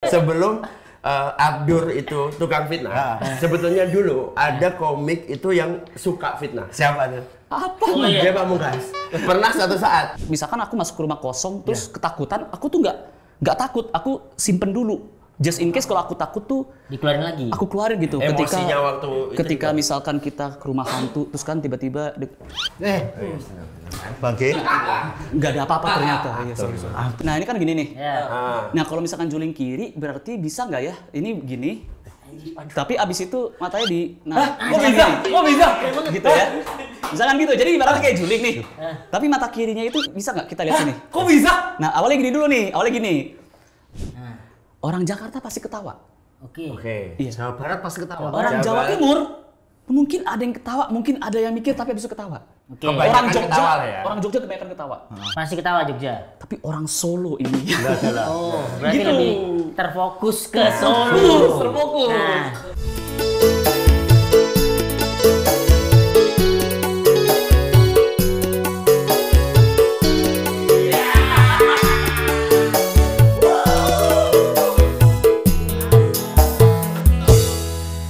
Sebelum Abdur itu tukang fitnah, sebetulnya dulu ada komik itu yang suka fitnah. Siapa tuh? Apa? Dia Pamungkas. Pernah suatu saat. Misalkan aku masuk ke rumah kosong, terus ketakutan, aku tuh nggak takut, aku simpen dulu. Just in case kalau aku takut tuh dikeluarin lagi. Aku keluarin gitu. Emosinya waktu ketika misalkan kita ke rumah hantu, terus kan tiba-tiba Bangke? nggak ada apa-apa ternyata. Ya, sorry. Nah ini kan gini nih. Ya. Nah kalau misalkan juling kiri berarti bisa nggak ya? Ini gini. Tapi abis itu matanya di. Nah, Kok bisa? gitu ya. Misalkan gitu. Jadi ibaratnya kayak juling nih. Tapi mata kirinya itu bisa nggak kita lihat sini? Kok bisa? Nah awalnya gini dulu nih. Awalnya gini. Orang Jakarta pasti ketawa. Oke. Iya. Jawa Barat pasti ketawa. Orang Jawa Timur mungkin ada yang ketawa, mungkin ada yang mikir tapi habis itu ketawa. Oke. Orang Jogja, ketawa lah ya. orang Jogja kebanyakan ketawa. Masih ketawa Jogja. Tapi orang Solo ini. Oh, berarti Gitu. lebih terfokus ke Solo. Terfokus. Nah,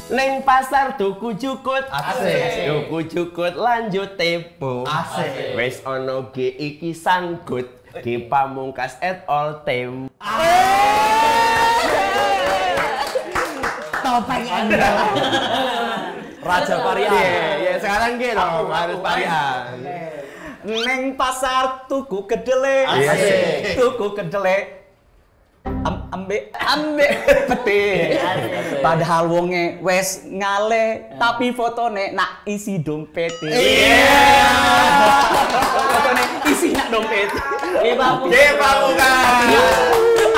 Neng pasar tuku jukut, Asik. tuku jukut lanjut tepo. Asik. Wes ono ge iki sangkut, Ki Pamungkas et all time. topeng Anda. Raja Parian. Iya, sekarang gitu harus parian. Neng pasar tuku kedelai. Asik. Tuku kedelai. Ambe pete. Padahal wonge wes ngale tapi fotone nak isi dompet. Fotone isi nak dompet. Ki Pamungkas.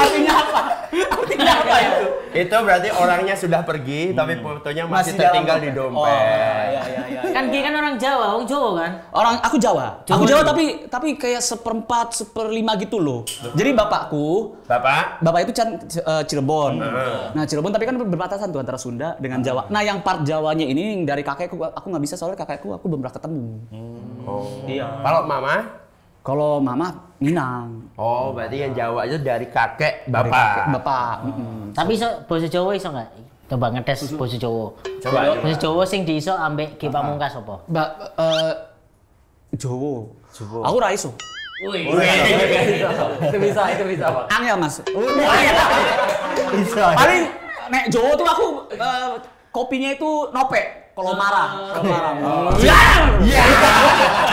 Artinya apa? Artinya apa itu? Itu berarti orangnya sudah pergi tapi fotonya masih tertinggal di dompet. Iya. Kan Ki kan orang Jawa, orang Jawa kan? Aku Jawa. Aku Jawa tapi kayak 1/4, 1/5 gitu loh. Jadi bapakku, Bapak itu Cirebon. Nah, Cirebon tapi kan berbatasan tuh antara Sunda dengan Jawa. Nah, yang part Jawanya ini dari kakekku aku nggak bisa soalnya kakekku aku belum pernah ketemu. Oh. Iya. Kalau mama? Kalau mama Minang. Oh, berarti yang Jawa itu dari kakek bapak. Bapak. Tapi iso bahasa Jawa iso enggak? Coba ngetes bahasa Jawa. Coba. Bahasa Jawa sing diiso ambek Ki Pamungkas apa? Jowo. Aku ra iso. Itu bisa Pak. Angel, Mas. Bisa. Paling nek Jowo tuh aku kopinya itu nope. Kalau marah. Iya.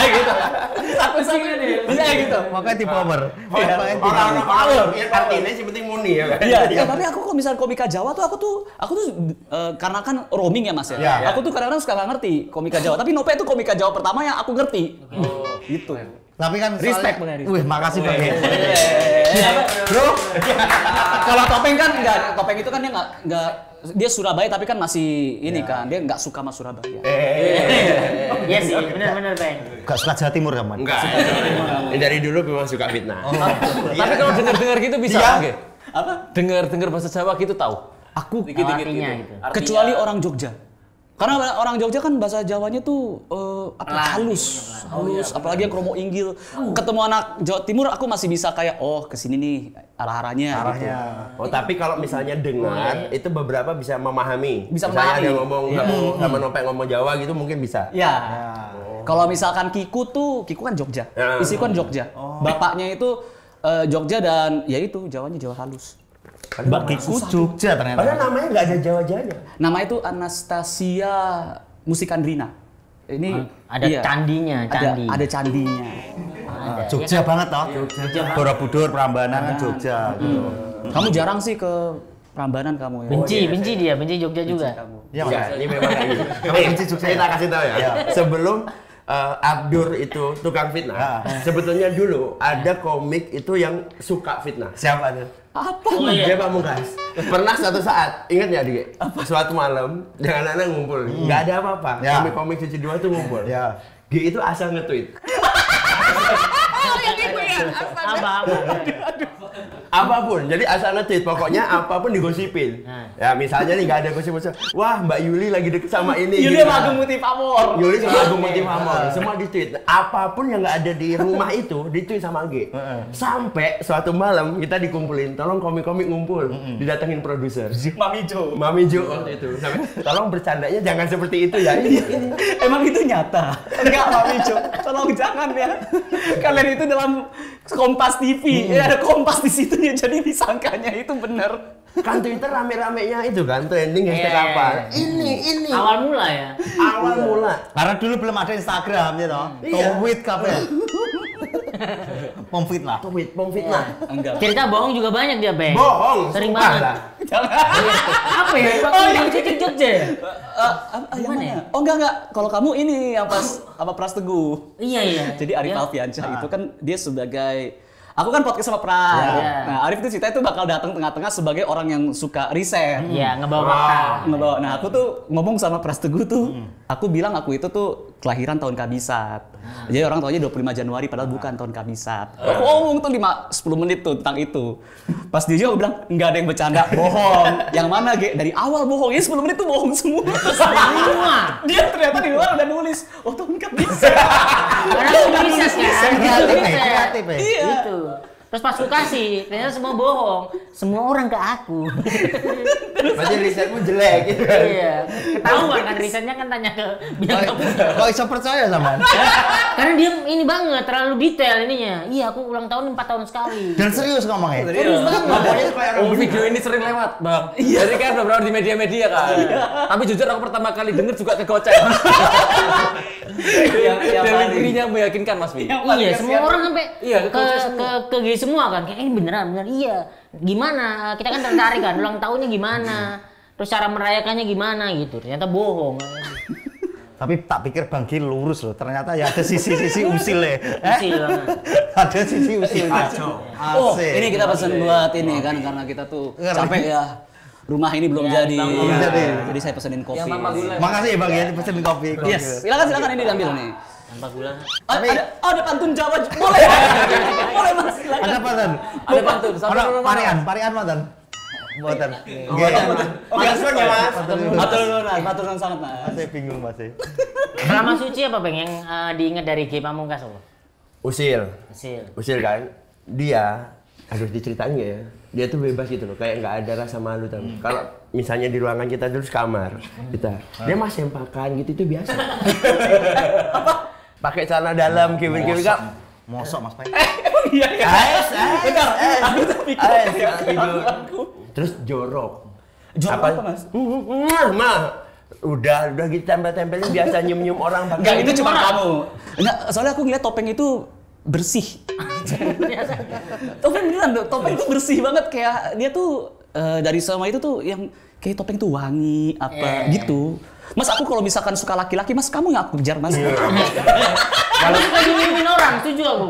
Gitu. Aku sini nih. Bisa gitu. Makanya di power. Orang power. Artinya sih penting muni ya kan? Iya, tapi aku kalau misalnya komika Jawa tuh aku tuh karena kan roaming ya Mas ya. Iya. Aku tuh kadang-kadang suka nggak ngerti komika Jawa, tapi Nope itu komika Jawa pertama yang aku ngerti. Gitu. Tapi kan Respect, soalnya- Bang. Wih, makasih Bang. Bro, kalau Topeng kan enggak, Topeng itu kan dia enggak dia Surabaya tapi kan masih ini kan, dia enggak suka sama Surabaya. Iya sih, benar Bang. Gak suka Jawa Timur kamu? Enggak. Ini dari dulu memang suka fitnah. Tapi kalau denger-denger gitu bisa Iya. oke? Apa? Denger bahasa Jawa gitu tahu? Aku Artinya gitu. kecuali orang Jogja. Karena orang Jogja kan bahasa Jawanya tuh halus, apalagi yang kromo inggil. Ketemu anak Jawa Timur aku masih bisa kayak kesini nih arah-arahnya. Gitu. Oh, tapi kalau misalnya dengar itu beberapa bisa memahami. Bisa misalnya ada memahami. ngomong sama Nopek ngomong Jawa gitu mungkin bisa. Ya. Kalau misalkan Kiku kan Jogja, Ya. istriku kan Jogja. Bapaknya itu Jogja dan ya itu Jawanya Jawa halus. Mbak Kiku Jogja ternyata. Padahal namanya nggak ada Jawa-Jawanya. Nama itu Anastasia Musikandrina. Ini Ada candinya, candi. Ada candinya. Jogja banget toh. Borobudur, Prambanan kan Jogja gitu. Kamu jarang sih ke Prambanan kamu ya. Benci dia, benci Jogja juga. Iya, Enggak, Mas. ini memang kayak gitu. Kamu benci Jogja Kita ya? kasih tahu ya. Sebelum Abdur itu tukang fitnah, sebetulnya dulu ada komik itu yang suka fitnah. Siapa tuh? Apa? Dia Pamungkas. Pernah suatu saat, ingat nggak Dik? Suatu malam, dengan anak ngumpul, nggak ada apa-apa. Ya. Komik Suci 2 tuh ngumpul. Ya. Dia itu asal nge-tweet. Apa? Apapun, jadi asal nge-tweet, pokoknya apapun digosipin. Ya misalnya nih nggak ada gosip-gosip, wah Mbak Yuli lagi deket sama ini. Yuli gitu. sama Agung Muti Pamor. Yuli sama Agung Muti Pamor, semua di-tweet. Apapun yang nggak ada di rumah itu, di-tweet sama G. Sampai suatu malam kita dikumpulin, tolong komik-komik ngumpul, didatengin produser. Mami Jo waktu itu. Sampai, tolong bercandanya jangan seperti itu ya. Ini. Emang itu nyata? Enggak, Mami Jo. Tolong jangan ya. Kalian itu dalam Kompas TV, ya ada Kompas di situ ya, jadi disangkanya itu bener. Kan Twitter rame-ramenya itu kan trending hashtag apa? Ini. Awal mula ya. Awal mula. Karena dulu belum ada Instagram ya toh. Tweet kafe. Pomfit lah. Pomfit lah. Enggak. Cerita bohong juga banyak dia, Bang. Bohong. Sering sumpah banget. lah. Apa ya? Waktu yang cicik Jogja. Gimana ya? Oh enggak. Kalau kamu ini yang pas apa Pras Teguh. Iya. Jadi Arif Alfiansyah itu kan dia sebagai aku kan podcast sama Pras. Nah, Arif itu cerita itu bakal datang tengah-tengah sebagai orang yang suka riset. Iya, ngebawa fakta. Nah, aku tuh ngomong sama Pras Teguh tuh, aku bilang aku itu tuh kelahiran tahun kabisat. Jadi orang taunya 25 Januari padahal bukan tahun kabisat. Aku ngomong tuh 10 menit tuh tentang itu. Pas dia juga aku bilang, enggak ada yang bercanda, bohong. Yang mana, Ge? Dari awal bohong. Ya 10 menit tuh bohong semua. Dia ternyata di luar udah nulis, oh tahun kabisat. Karena aku bisa kan. Kreatif ya. Iya. Gitu. Terus pas aku kasih, ternyata semua bohong. Semua orang ke aku. Berarti risetmu jelek gitu. Iya. Ketahuan kan risetnya kan tanya ke bidang kamu. Kok bisa percaya sama? Karena dia ini banget, terlalu detail ininya. Iya, aku ulang tahun 4 tahun sekali. Dan serius ngomongnya. Serius banget. Oh, video ini sering lewat, Bang. Jadi kan beberapa di media-media kan. Tapi jujur aku pertama kali denger juga kegocek. Yang dirinya meyakinkan, Mas Wi. Iya, semua orang sampai Iya, ke G semua kan. Kayak ini beneran. Iya. Gimana? Kita kan tertarik kan, ulang tahunnya gimana? Terus cara merayakannya gimana gitu. Ternyata bohong. Tapi tak pikir Bang Gil lurus loh. Ternyata ya ada sisi-sisi usilnya. Usil banget. Ada sisi usilnya. Oh, ini kita pesan buat ini kan karena kita tuh capek ya. Rumah ini belum jadi. belum jadi. Jadi saya pesenin kopi. Yang Mama Gula. Makasih ya Bang ya pesen kopi. Yes, silakan ini diambil nih. Tanpa gula. Ada pantun Jawa. Boleh. Boleh Mas, silakan. Ada pantun. Ada pantun. Ada parian mantan. Buatan. Langsung ya Mas. Matur nuwun sangat Mas. Saya bingung Mas. Selama suci apa Bang yang diingat dari G Pamungkas apa? Usil kan. Dia harus diceritain nggak ya? Dia tuh bebas gitu loh, kayak nggak ada rasa malu tuh. Kalau misalnya di ruangan kita dulu kamar kita, dia Mas sempakan gitu itu biasa. Apa? Pakai celana dalam, kibir-kibir kan? Mosok Mas Pai. Iya. Benar. Aku tuh pikir Terus jorok. Jorok apa Mas? Mah. Udah gitu tempel-tempelin biasa nyium-nyium orang pakai. Enggak, itu cuma kamu. Enggak, soalnya aku ngeliat topeng itu bersih. Topeng beneran tuh, topeng itu bersih banget kayak dia tuh dari semua itu tuh yang kayak topeng tuh wangi apa gitu. Mas aku kalau misalkan suka laki-laki, Mas kamu yang aku kejar Mas. Kalau suka dimimpin orang, setuju aku.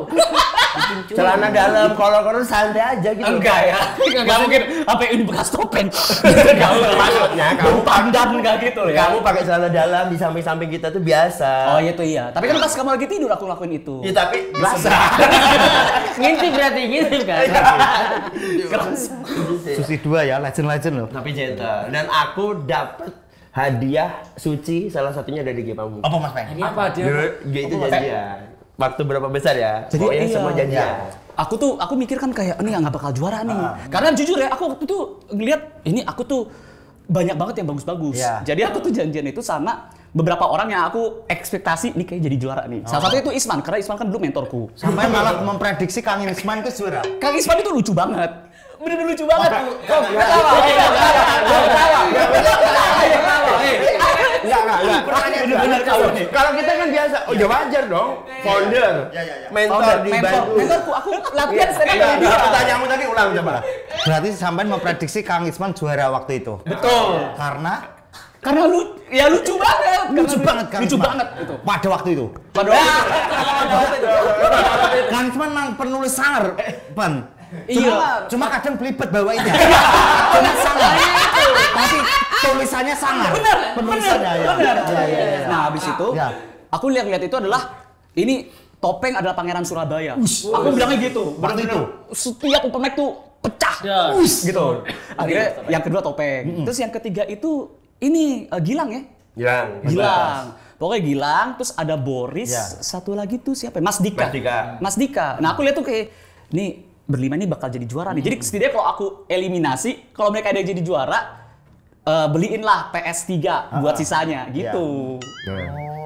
Celana dalam, kolor-kolor santai aja gitu. Enggak ya, enggak mungkin sampai ini bekas topeng. Maksudnya kamu pandan enggak gitu ya. Kamu pakai celana dalam di samping-samping kita tuh biasa. Oh itu iya, tapi kan pas kamu lagi tidur aku lakuin itu. Ya tapi basah. Ngintip berarti gitu kan. Susi 2 ya, legend loh. Tapi gentle. Dan aku dapat hadiah suci salah satunya dari G Pamungkas. Apa Mas Pai? Apa dia? G itu janjian. Waktu berapa besar ya? Jadi pokoknya iya. semua janjian. Aku mikir kan kayak ini nggak bakal juara nih. Karena jujur ya, aku waktu itu ngeliat ini aku tuh banyak banget yang bagus-bagus. Iya. Jadi aku tuh janjian itu sama beberapa orang yang aku ekspektasi nih kayak jadi juara nih. Salah satunya itu Isman, karena Isman kan dulu mentorku. Sampai malah memprediksi Kang Isman itu juara. Kang Isman itu lucu banget. Bener-bener lucu banget. Kalau kita kan biasa, oh ya wajar dong. Founder, mentor di Bandung. Mentorku, aku latihan sering dari dia. Pertanyaanmu tadi ulang coba. Berarti sampai memprediksi Kang Isman juara waktu itu. Betul. Karena lucu banget. lucu banget Kang Lucu Isman. banget itu. Pada waktu itu. Pada waktu itu. Kang Isman memang penulis sangar, Ban. Iya. Cuma kadang belibet bawainnya. Cuma sangar. Tapi tulisannya sangar. Penulisannya ya. Nah, habis itu aku lihat itu adalah ini topeng adalah pangeran Surabaya. Aku bilangnya gitu. Waktu itu. Setiap open mic tuh pecah, gitu. Akhirnya yang kedua topeng. Terus yang ketiga itu ini Gilang ya? Gilang. Pokoknya Gilang, terus ada Boris, satu lagi tuh siapa? Mas Dika. Nah aku lihat tuh kayak, nih berlima ini bakal jadi juara nih. Jadi setidaknya kalau aku eliminasi, kalau mereka ada yang jadi juara, beliinlah PS3 buat sisanya, gitu.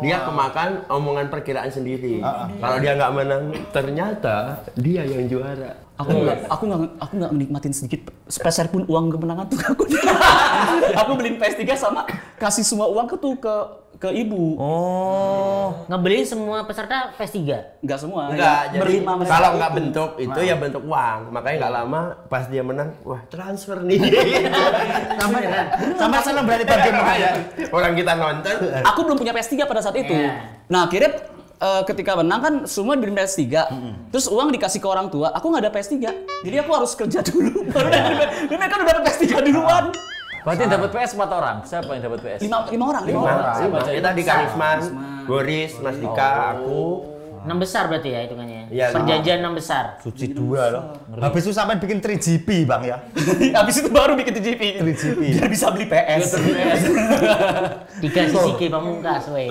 Dia kemakan omongan perkiraan sendiri. Kalau dia nggak menang, ternyata dia yang juara. Aku nggak menikmatin sedikit sepeser pun uang kemenangan tuh aku. Aku beliin PS3 sama kasih semua uang ke ibu. Ngebeliin semua peserta PS3? Enggak semua. Enggak, ya, jadi kalau nggak bentuk itu ya bentuk uang. Makanya nggak lama pas dia menang, wah transfer nih. Sampai senang berarti bagaimana ya? Orang kita nonton. Aku belum punya PS3 pada saat itu. Nah, akhirnya ketika menang kan semua dibeli PS3. Terus uang dikasih ke orang tua, aku nggak ada PS3. Jadi aku harus kerja dulu. Baru mereka udah dapat PS3 duluan. Berarti dapat PS 4 orang. Siapa yang dapat PS? 5 orang. Kita di Karisman, Boris, Mas Dika, aku. 6 besar berarti ya hitungannya. Iya, Perjanjian 6 besar. Suci 2 loh. Habis itu sampai bikin 3GP Bang ya. Habis itu baru bikin 3GP. Biar bisa beli PS. Dikasih Siki Pamungkas, weh.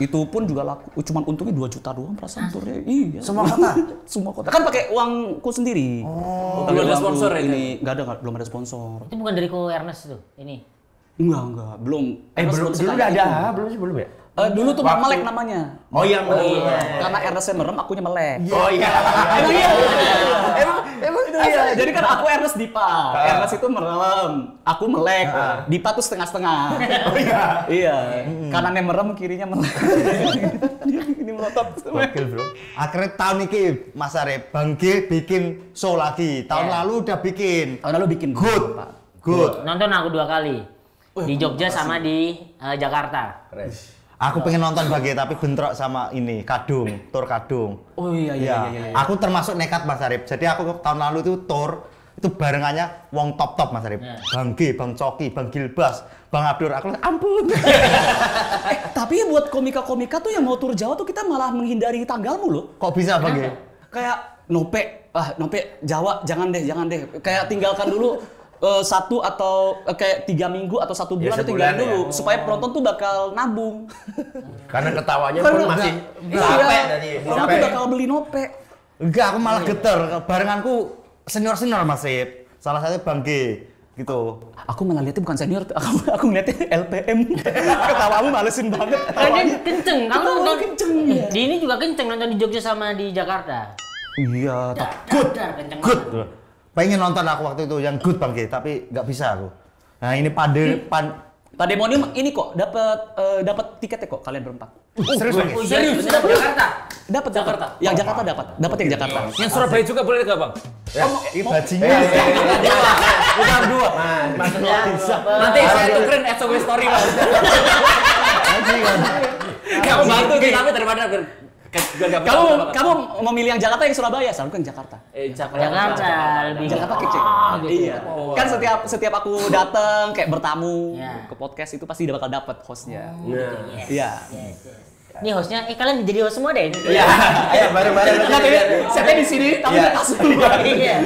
Itu pun juga laku, cuman untungnya 2 juta doang perasaan turnya. Iya. Semua kota? Semua kota. Kan pakai uangku sendiri. Belum ada sponsor ya? Ini enggak ada, belum ada sponsor. Itu bukan dari Ko Ernest tuh, ini. Enggak, belum. Belum dulu udah ada, belum ya? Dulu tuh Melek namanya. Oh iya, Karena Ernestnya merem, akunya Melek. Oh iya. Emang itu iya. Jadi kan aku Ernest Dipa. Ernest itu merem, aku Melek. Dipa tuh setengah-setengah. Oh iya. Iya. Kanannya merem, kirinya Melek. Ini melotot. Gokil bro. Akhirnya tahun ini Mas Arif, Bang G bikin show lagi. Tahun lalu udah bikin. Tahun lalu bikin. Good. Nonton aku 2 kali. Di Jogja sama di Jakarta. Aku pengen nonton Bang G tapi bentrok sama ini Tur Kadung. Oh iya. Aku termasuk nekat Mas Arif. Jadi aku tahun lalu itu tour itu barengannya wong top Mas Arif. Bang G, Bang Coki, Bang Gilbas, Bang Abdur. Aku ampun. Tapi buat komika-komika tuh yang mau tur Jawa tuh kita malah menghindari tanggalmu loh. Kok bisa Bang G? Kayak Nope Jawa jangan deh. Kayak tinggalkan dulu 1 atau kayak 3 minggu atau 1 bulan Ya, tinggalin sebulan dulu ya. supaya penonton tuh bakal nabung. Karena ketawanya pun masih capek dari Orang tuh bakal beli Nope. Enggak, aku malah geter. Barenganku senior Mas Arif. Salah satu Bang G gitu. Aku malah lihatnya bukan senior, aku ngeliatnya LPM. Ketawamu malesin banget. Kan kenceng, kamu nonton kenceng. Di ini juga kenceng nonton di Jogja sama di Jakarta. Iya, Good. Kenceng Good. banget. Pengen nonton aku waktu itu yang good Bang G, tapi nggak bisa aku. Nah ini Pandemonium ini kok dapat tiketnya kok kalian berempat. serius Bang G? Serius, Jakarta. Dapat Jakarta. Yang Jakarta dapat yang Jakarta. Yang Surabaya juga boleh nggak Bang? Ini bajingan. Bukan 2. maksudnya Nanti saya tukerin SOW story Bang. Kamu bantu sih tapi daripada Kamu memilih yang Jakarta yang Surabaya, selalu kan Jakarta. Jakarta lebih. Jakarta kece. Iya. Kan setiap aku datang kayak bertamu ke podcast itu pasti bakal dapat hostnya. Iya. Ini hostnya, kalian jadi host semua deh. Iya. Ayo bareng-bareng. Saya di sini, tapi bahasa Sunda.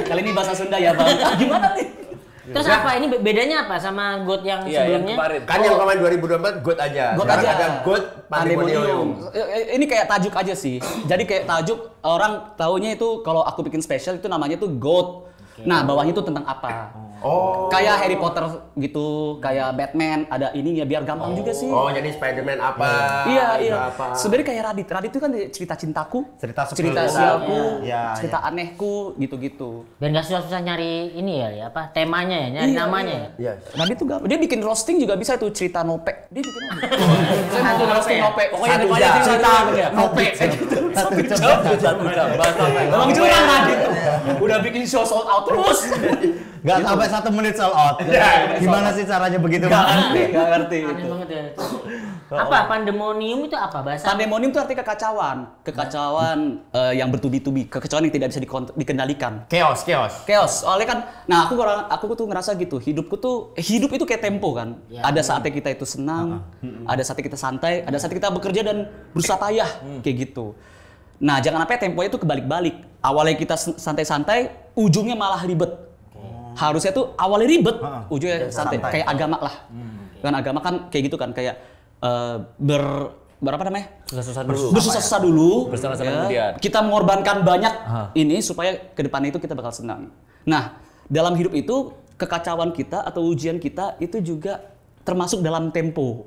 Kali ini bahasa Sunda ya Bang. Gimana nih? Terus apa ini bedanya apa sama GOAT yang sebelumnya? Kan yang kemarin 2024 GOAT aja. GOAT Sekarang aja. ada GOAT Pandemonium. Ini kayak tajuk aja sih. Jadi kayak tajuk orang taunya itu kalau aku bikin spesial itu namanya tuh GOAT. Nah, bawahnya itu tentang apa? Oh. Kayak Harry Potter gitu, kayak Batman, ada ini ya biar gampang juga sih. Oh, jadi Spider-Man apa? Iya. Apa? Sebenarnya kayak Radit. Radit itu kan cerita cintaku, Cerita sialku, Ya, cerita anehku, gitu-gitu. Biar nggak susah-susah nyari ini ya, apa temanya ya, nyari namanya ya. Iya. Radit tuh dia bikin roasting juga bisa tuh cerita Nope. Dia bikin apa? Saya mau roasting Nope. Pokoknya Satu depannya jam. cerita Nope. Satu jam. Emang curang Radit tuh. Udah bikin show sold out terus. Nggak sampai 1 menit sold out. Gimana sih caranya begitu? Nggak ngerti Aneh itu. banget ya. Apa pandemonium itu apa bahasa? Pandemonium itu artinya kekacauan yang bertubi-tubi, kekacauan yang tidak bisa dikendalikan. Chaos. Soalnya kan, nah aku tuh ngerasa gitu, hidup itu kayak tempo kan. Ya, ada saatnya kita itu senang, ada saatnya kita santai, ada saatnya kita bekerja dan berusaha payah, kayak gitu. Nah, jangan sampai temponya itu kebalik-balik. Awalnya kita santai-santai, ujungnya malah ribet. Harusnya tuh awalnya ribet, ujungnya santai. Kayak agama lah. Kan agama kan kayak gitu kan, kayak berapa namanya? Bersusah-susah dulu. Bersenang-senang ya. kemudian. Kita mengorbankan banyak ini supaya ke depannya itu kita bakal senang. Nah, dalam hidup itu kekacauan kita atau ujian kita itu juga termasuk dalam tempo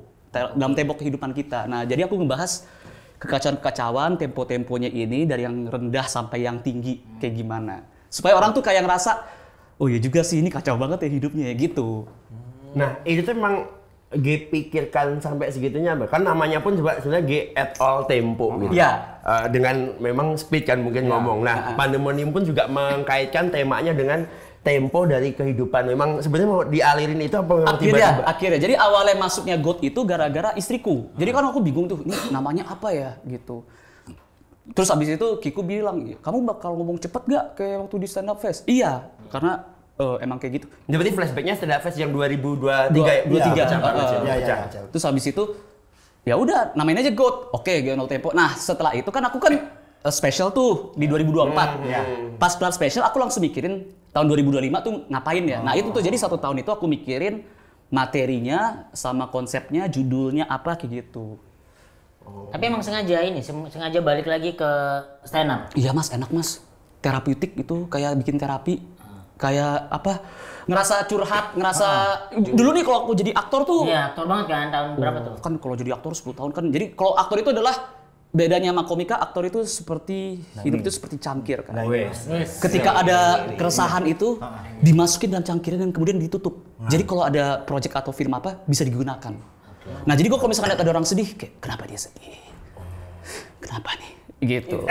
kehidupan kita. Nah, jadi aku ngebahas kekacauan-kekacauan, tempo-temponya ini dari yang rendah sampai yang tinggi kayak gimana. Supaya orang tuh kayak ngerasa, oh iya juga sih ini kacau banget ya hidupnya gitu. Nah, itu tuh emang G pikirkan sampai segitunya, kan namanya pun sebenarnya G at all tempo gitu. Iya. Dengan memang speed kan mungkin ngomong. Nah, Pandemonium pun juga mengkaitkan temanya dengan tempo dari kehidupan. Memang sebenarnya mau dialirin itu apa memang tiba-tiba? Akhirnya. Jadi awalnya masuknya God itu gara-gara istriku. Jadi kan aku bingung tuh, ini namanya apa ya gitu. Terus abis itu Kiku bilang, kamu bakal ngomong cepet gak kayak waktu di stand up fest? Iya, karena emang kayak gitu. Berarti flashbacknya stand up fest yang 2023 ya? Terus abis itu, ya udah namanya aja God. Oke, G No Tempo. Nah setelah itu kan aku kan special tuh di 2024. Pas kelar special aku langsung mikirin tahun 2025 tuh ngapain ya. Nah itu tuh jadi 1 tahun itu aku mikirin materinya sama konsepnya, judulnya apa kayak gitu. Tapi emang sengaja balik lagi ke stand up. Iya mas, enak mas. Terapeutik itu kayak bikin terapi. Kayak apa? Ngerasa curhat, ngerasa dulu nih kalau aku jadi aktor tuh. Iya, aktor banget kan tahun berapa tuh? Kan kalau jadi aktor 10 tahun kan. Jadi kalau aktor itu adalah bedanya sama komika, aktor itu seperti hidup itu seperti cangkir kan. Ketika ada keresahan itu dimasukin dalam cangkirnya dan kemudian ditutup. Jadi kalau ada project atau film apa bisa digunakan. Nah jadi gue kalau misalkan lihat ada orang sedih, kayak kenapa dia sedih? Kenapa nih? Gitu.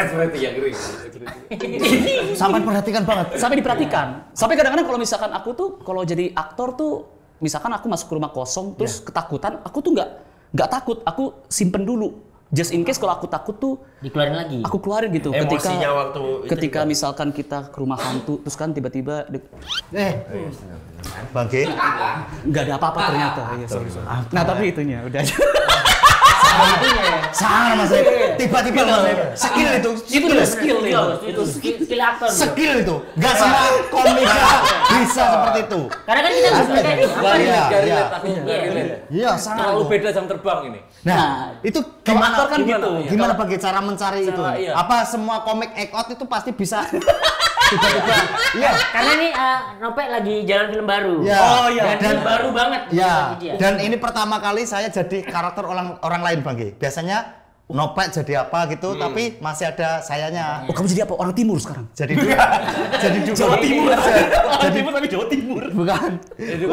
Sampai perhatikan banget. Sampai diperhatikan. Sampai kadang-kadang kalau misalkan aku tuh kalau jadi aktor tuh, misalkan aku masuk ke rumah kosong terus ketakutan, aku tuh nggak takut, aku simpen dulu. Just in case kalau aku takut tuh dikeluarin lagi. Aku keluarin gitu. Emosinya waktu ketika misalkan kita ke rumah hantu terus kan tiba-tiba Bang G, nggak ada apa-apa ternyata. Iya, sorry. Nah tapi itunya udah aja. Sama Mas Rip. Tiba-tiba Mas Rip. Skill itu. Itu udah skill nih. Itu skill aktor. Skill itu. Gak semua komika bisa seperti itu. Karena kan kita bisa kayak Iya, sangat. Terlalu beda jam terbang ini. Nah, itu gimana kan gitu. Gimana bagi cara mencari itu? Iya. Apa semua komik act out itu pasti bisa tiba-tiba? Iya. Karena ini Nopek lagi jalan film baru. Ya. Oh iya. Dan baru banget. Ya. Dan ini pertama kali saya jadi karakter orang lain Bang G. Biasanya Nopek jadi apa gitu, tapi masih ada sayanya. Oh kamu jadi apa? Orang timur sekarang? Jadi duko. Jawa Timur. Orang timur tapi Jawa Timur. Bukan.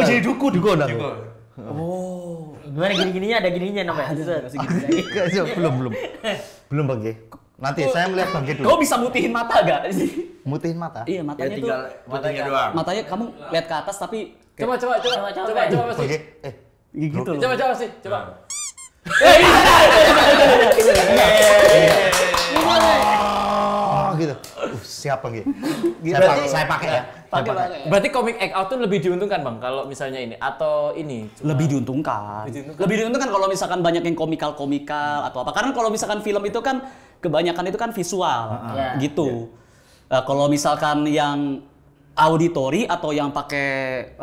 Jadi duko aku. Oh. Gimana gini-gininya ada gininya Nopek? Belum Bang G. Nanti saya melihat Bang G dulu. Kau bisa mutihin mata gak? Mutihin mata? Iya matanya tuh. tinggal matanya doang. Matanya kamu lihat ke atas tapi Coba Mas. Bang G, gitu loh. Coba sih, coba. Oh gitu. Siap Bang G. Saya pakai ya. Pakai. Berarti komik act out tuh lebih diuntungkan Bang kalau misalnya ini atau ini? Lebih diuntungkan. Lebih diuntungkan kalau misalkan banyak yang komikal atau apa. Karena kalau misalkan film itu kan kebanyakan itu kan visual gitu. Kalau misalkan yang auditori atau yang pakai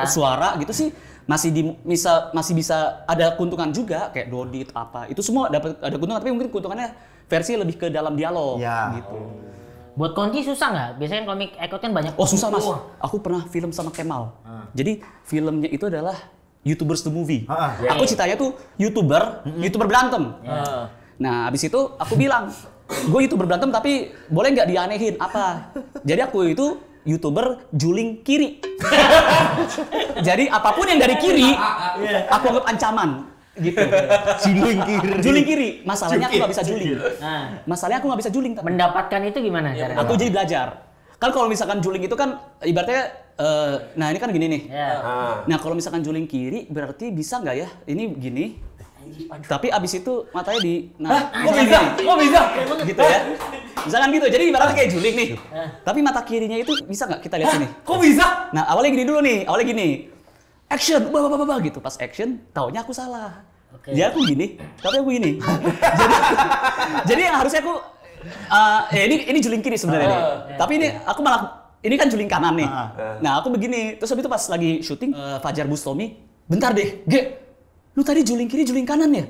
suara gitu sih masih bisa ada keuntungan juga kayak Dodit apa. Itu semua ada keuntungan tapi mungkin keuntungannya versi lebih ke dalam dialog gitu. Buat kunci susah nggak? Biasanya kan komik act out kan banyak. Oh susah mas. Aku pernah film sama Kemal. Jadi filmnya itu adalah YouTubers the Movie. Aku ceritanya tuh YouTuber berantem. Nah abis itu aku bilang, gue YouTuber berantem tapi boleh nggak dianehin apa? Jadi aku itu YouTuber juling kiri. Jadi apapun yang dari kiri, aku anggap ancaman. Gitu. Juling kiri. Masalahnya aku nggak bisa juling. Masalahnya aku nggak bisa juling. Mendapatkan itu gimana caranya? Aku jadi belajar. Kan kalau misalkan juling itu kan ibaratnya, nah ini kan gini nih. Nah kalau misalkan juling kiri berarti bisa nggak ya? Ini gini. Tapi abis itu matanya Kok bisa? Gitu ya. Misalkan gitu. Jadi ibaratnya kayak juling nih. Tapi mata kirinya itu bisa nggak kita lihat sini? Kok bisa? Nah awalnya gini dulu nih. Awalnya gini. Action, gitu. Pas action, taunya aku salah. Jadi aku gini, tapi aku gini. jadi yang harusnya aku, ini juling kiri sebenarnya nih. Tapi ini aku malah ini kan juling kanan nih. Nah, aku begini. Terus habis itu pas lagi syuting Fajar Bustomi, bentar deh, lu tadi juling kiri, juling kanan ya?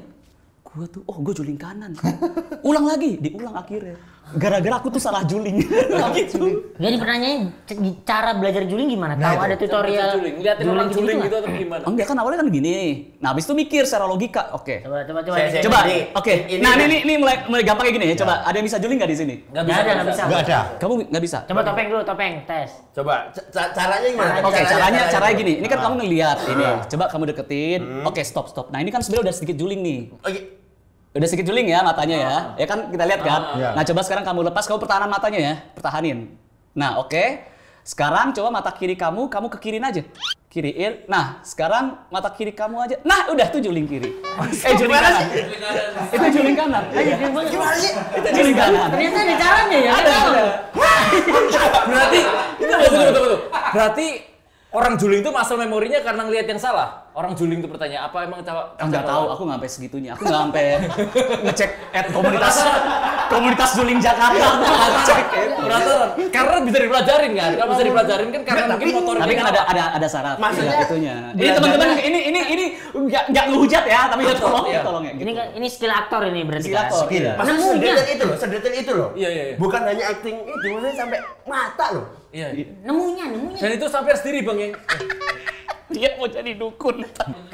Gua tuh, gue juling kanan. Ulang lagi, diulang akhirnya. Gara-gara aku tuh salah juling. Gitu. Jadi pertanyaannya cara belajar juling gimana? Tahu ada tutorial Lihatin orang juling gitu atau gimana? Enggak kan awalnya kan gini. Nah, habis itu mikir secara logika. Oke. Coba. Oke. Nah, ini mulai gampang kayak gini ya. Coba, ada yang bisa juling nggak di sini? Nggak bisa. Nggak ada. Kamu nggak bisa? Coba topeng tes. Coba caranya gimana? Oke, caranya gini. Ini kan kamu ngelihat ini. Coba kamu deketin. Oke, stop. Nah, ini kan sebenarnya udah sedikit juling nih. Udah sedikit juling ya matanya ya. Ya kan kita lihat kan. Nah, coba sekarang kamu lepas, kamu pertahanan matanya ya. Pertahanin. Nah, oke. Sekarang coba mata kiri kamu ke kiriin aja. Kiriin. Nah, sekarang mata kiri kamu aja. Nah, udah tuh juling kiri. Juling kanan. Itu juling kanan. Gimana sih? Itu juling kanan. Ternyata ada caranya ya. Ada. Berarti betul. Berarti orang juling itu muscle memorinya karena ngelihat yang salah. Orang juling itu pertanyaan apa emang Enggak tahu, aku nggak sampai segitunya. Aku nggak sampai ngecek komunitas juling Jakarta. Ngecek. Karena bisa dipelajarin kan. Kalau bisa dipelajarin kan karena mungkin motoriknya. Tapi kan ada syarat. Maksudnya itunya. Ini teman-teman ini enggak ngehujat ya, tapi ya tolong ya. Ini skill aktor ini berarti. Skill aktor. Nemunya Sedetail itu loh. Iya. Bukan hanya acting itu, maksudnya sampai mata loh. Iya. Nemunya. Dan itu sampai sendiri Bang yang dia mau jadi dukun.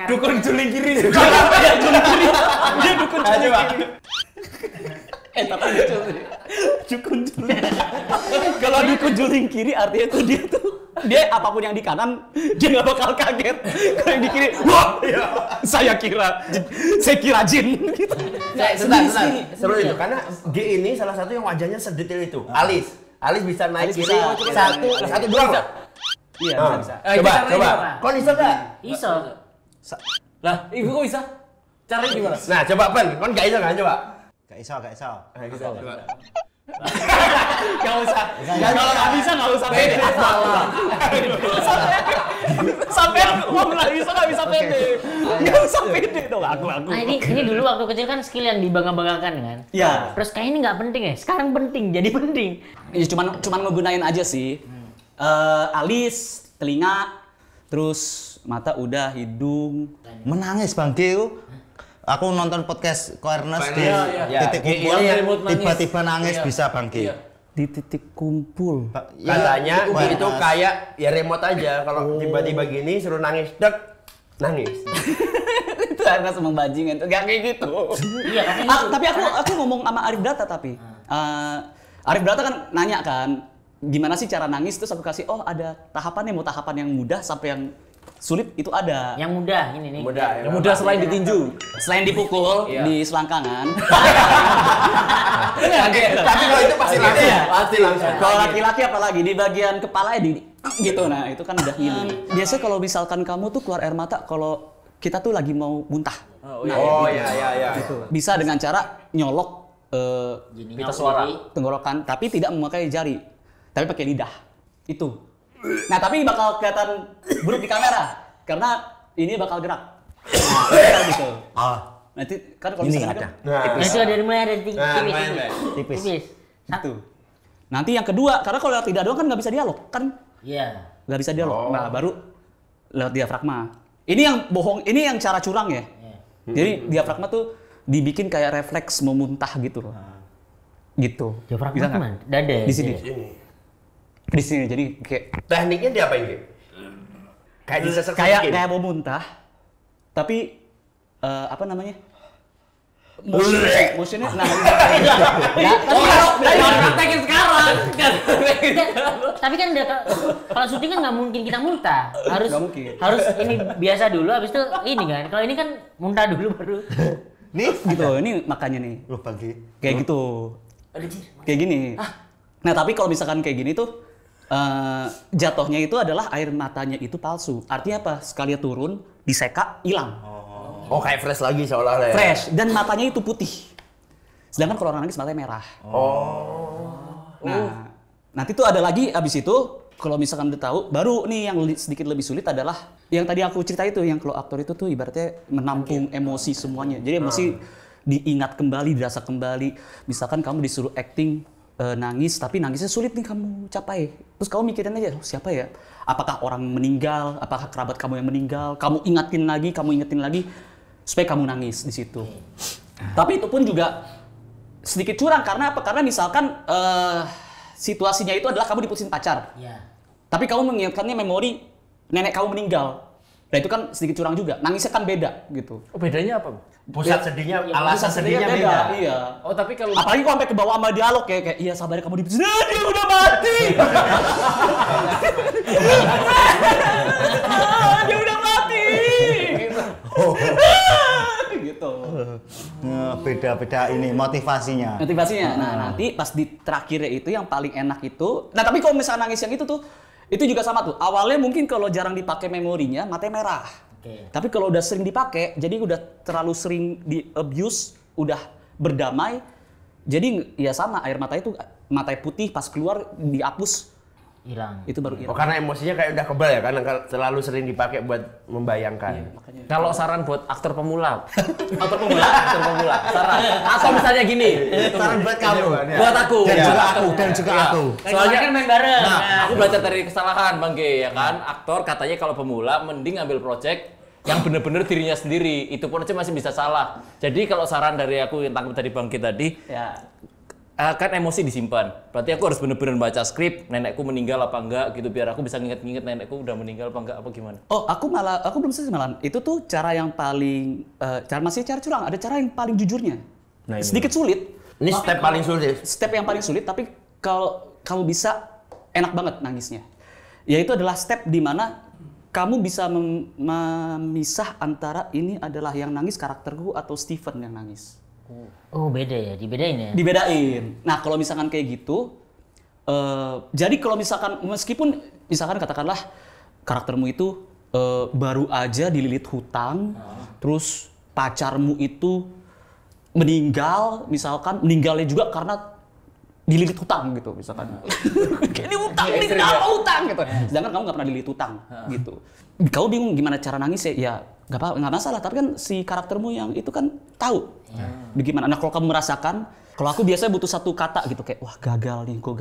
dukun juling kiri. Dia juling kiri. Dia dukun juling kiri. Tapi lucu sih. Dukun juling. Kalau dukun juling kiri artinya tuh dia apapun yang di kanan dia nggak bakal kaget. Kalau yang di kiri, wah, saya kira jin gitu. Sebentar. Seru itu karena G ini salah satu yang wajahnya sedetail itu. Alis bisa naik kiri satu doang. Iya, bisa. Coba. Kau bisa nggak? Iso. Lah, ibu kok bisa? Caranya gimana? Nah, coba Pen. Kau nggak bisa kan? Coba. Gak iso. Gak usah. Kalau nggak bisa nggak usah pede. Sampai ngomong nggak bisa pede. Nggak usah pede dong aku. Nah ini dulu waktu kecil kan skill yang dibangga-banggakan kan. Iya. Terus kayak ini nggak penting ya. Sekarang penting. Jadi penting. Ya cuman ngegunain aja sih. Alis, telinga, terus mata udah, hidung. Menangis Bang Gio. Aku nonton podcast Koernes di titik kumpul, tiba-tiba nangis bisa Bang Gio. Di titik kumpul. Katanya itu kayak ya remote aja. Kalau tiba-tiba gini suruh nangis, nangis. Itu Ernest emang bajingan, gak kayak gitu. Iya, Tapi aku ngomong sama Arif Brata tapi. Arif Brata kan nanya kan, gimana sih cara nangis, terus aku kasih, ada tahapannya, mau tahapan yang mudah sampai yang sulit itu ada. Yang mudah ini nih. Yang mudah selain ditinju. Selain dipukul di selangkangan. Tapi kalau itu pasti langsung. Pasti langsung. Kalau laki-laki apalagi di bagian kepala gitu. Nah, itu kan udah ini. Biasanya kalau misalkan kamu tuh keluar air mata kalau kita tuh lagi mau muntah. Iya. Bisa dengan cara nyolok Pita suara. tenggorokan tapi tidak memakai jari. Tapi pakai lidah. Itu. Nah, tapi bakal kelihatan buruk di kamera karena ini bakal gerak. Nah, gitu. Nanti kan kalau Ini misalkan ada. Itu dari mulai ada Tipis. Itu. Nanti yang kedua, karena kalau lewat lidah doang kan nggak bisa dialog, kan? Iya. Nggak bisa dialog. Nah, baru lewat diafragma. Ini yang bohong, ini yang cara curang ya. Jadi diafragma tuh dibikin kayak refleks memuntah gitu loh. Gitu. Diafragma mana? Dada. Di sini. Di sini, jadi kayak Tekniknya diapain gitu? Kayak disesek kayak mau muntah, tapi apa namanya? Motionnya, Praktekin sekarang. Tapi kan kalau syuting kan nggak mungkin kita muntah. Harus ini biasa dulu, habis itu ini kan. Kalau ini kan muntah dulu baru. Nih gitu. Ini makanya nih. Loh Bang Gio. Kayak gitu. Kayak gini. Nah, tapi kalau misalkan kayak gini tuh jatuhnya itu adalah air matanya itu palsu. Artinya apa? Sekali turun, diseka, hilang. Oh, kayak fresh lagi seolah-olah ya. Fresh dan matanya itu putih. Sedangkan kalau orang nangis matanya merah. Nah, nanti tuh ada lagi abis itu kalau misalkan udah tahu, baru nih yang sedikit lebih sulit adalah yang tadi aku cerita itu, yang kalau aktor itu tuh ibaratnya menampung emosi semuanya. Jadi emosi diingat kembali, dirasa kembali. Misalkan kamu disuruh acting nangis, tapi nangisnya sulit nih kamu capai. Terus kamu mikirin aja, siapa ya? Apakah orang meninggal? Apakah kerabat kamu yang meninggal? Kamu ingetin lagi, supaya kamu nangis di situ. Tapi itu pun juga sedikit curang, karena apa? Karena misalkan situasinya itu adalah kamu diputusin pacar. Iya. Tapi kamu mengingatkannya memori nenek kamu meninggal. Nah itu kan sedikit curang juga. Nangisnya kan beda gitu. Oh, bedanya apa? Pusat sedihnya, alasan sedihnya beda. Iya. Oh, tapi kalau Apalagi kok sampai ke bawah sama dialog kayak iya sabar kamu diputusin. Dia udah mati. Dia udah mati. Gitu. Nah, beda-beda ini motivasinya. Nah, nanti pas di terakhirnya itu yang paling enak itu. Nah, tapi kalau misalnya nangis yang itu tuh, itu juga sama tuh. Awalnya mungkin kalau jarang dipakai memorinya, matanya merah. Tapi kalau udah sering dipakai, jadi udah terlalu sering di abuse, udah berdamai. Jadi ya sama, air mata itu matanya putih pas keluar dihapus. Hilang. Itu baru hilang. Oh, karena emosinya kayak udah kebal ya, karena terlalu sering dipakai buat membayangkan. kalau saran buat aktor pemula, saran. Atau misalnya gini, Saran buat kamu. buat aku, Dan juga aku. Soalnya kan main bareng. Nah, aku belajar dari kesalahan Bang Ge, ya kan. Aktor katanya kalau pemula mending ambil project yang bener-bener dirinya sendiri. Itu pun aja masih bisa salah. Jadi kalau saran dari aku yang tangkap dari Bang Ge tadi, Ya. kan emosi disimpan. Berarti aku harus bener-bener baca skrip, nenekku meninggal apa enggak gitu, biar aku bisa nginget-nginget nenekku udah meninggal apa enggak, apa gimana. Oh, aku belum selesai malah. Itu tuh cara yang paling, cara curang. Ada cara yang paling jujurnya. Nah, ini. Sedikit sulit. Ini step paling sulit. Step yang paling sulit, tapi kalau kamu bisa, enak banget nangisnya. Yaitu adalah step di mana kamu bisa memisah antara ini adalah yang nangis karakterku atau Steven yang nangis. Oh, beda ya, dibedain ya. Dibedain. Nah, kalau misalkan kayak gitu, jadi kalau misalkan meskipun misalkan katakanlah karaktermu itu baru aja dililit hutang, terus pacarmu itu meninggal, meninggalnya juga karena dililit hutang gitu misalkan. Ini hutang, ini kenapa hutang gitu. Sedangkan kamu nggak pernah dililit hutang gitu. Kau bingung gimana cara nangis ya? Ya nggak masalah, tapi kan si karaktermu yang itu kan tahu bagaimana. Nah kalau kamu merasakan, kalau aku biasanya butuh satu kata gitu kayak wah gagal nih, gue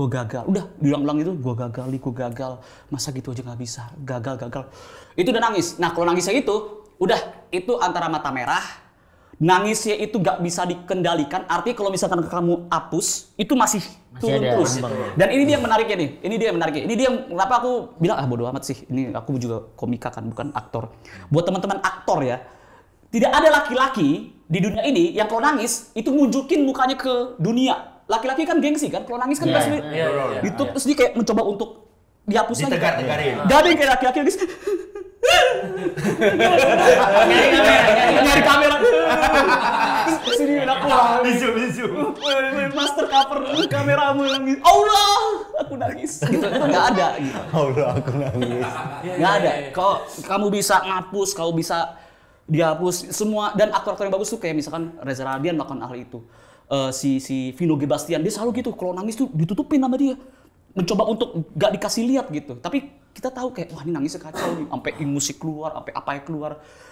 gagal. Udah diulang-ulang itu, gue gagal, masa gitu aja nggak bisa, gagal. Itu udah nangis. Nah kalau nangisnya itu, udah itu antara mata merah, nangisnya itu nggak bisa dikendalikan. Artinya kalau misalkan kamu hapus, itu masih turun ada terus. ambang. Dan ini dia yang menariknya nih. Ini dia yang kenapa aku bilang bodo amat sih. Ini aku juga komika kan, bukan aktor. Buat teman-teman aktor ya, tidak ada laki-laki di dunia ini yang kalau nangis itu nunjukin mukanya ke dunia. Laki-laki kan gengsi kan, kalau nangis kan pasti itu terus dia kayak mencoba untuk dihapus lagi. Ditegar-tegarin. Gak ada yang kayak laki-laki nangis. Nyari kamera. Sini aku Bisu. master cover kameramu yang nangis. Allah, aku nangis. Gitu nggak ada gitu. Allah, aku nangis. Nggak ada. Kalau kamu bisa ngapus, kamu bisa dihapus semua, dan aktor-aktor yang bagus tuh kayak misalkan Reza Radian melakukan hal itu. Si Vino G. Bastian dia selalu gitu, kalau nangis tuh ditutupin sama dia. Mencoba untuk nggak dikasih lihat gitu. Tapi kita tahu kayak wah ini nangisnya kacau nih, sampai musik keluar, sampai apa yang keluar,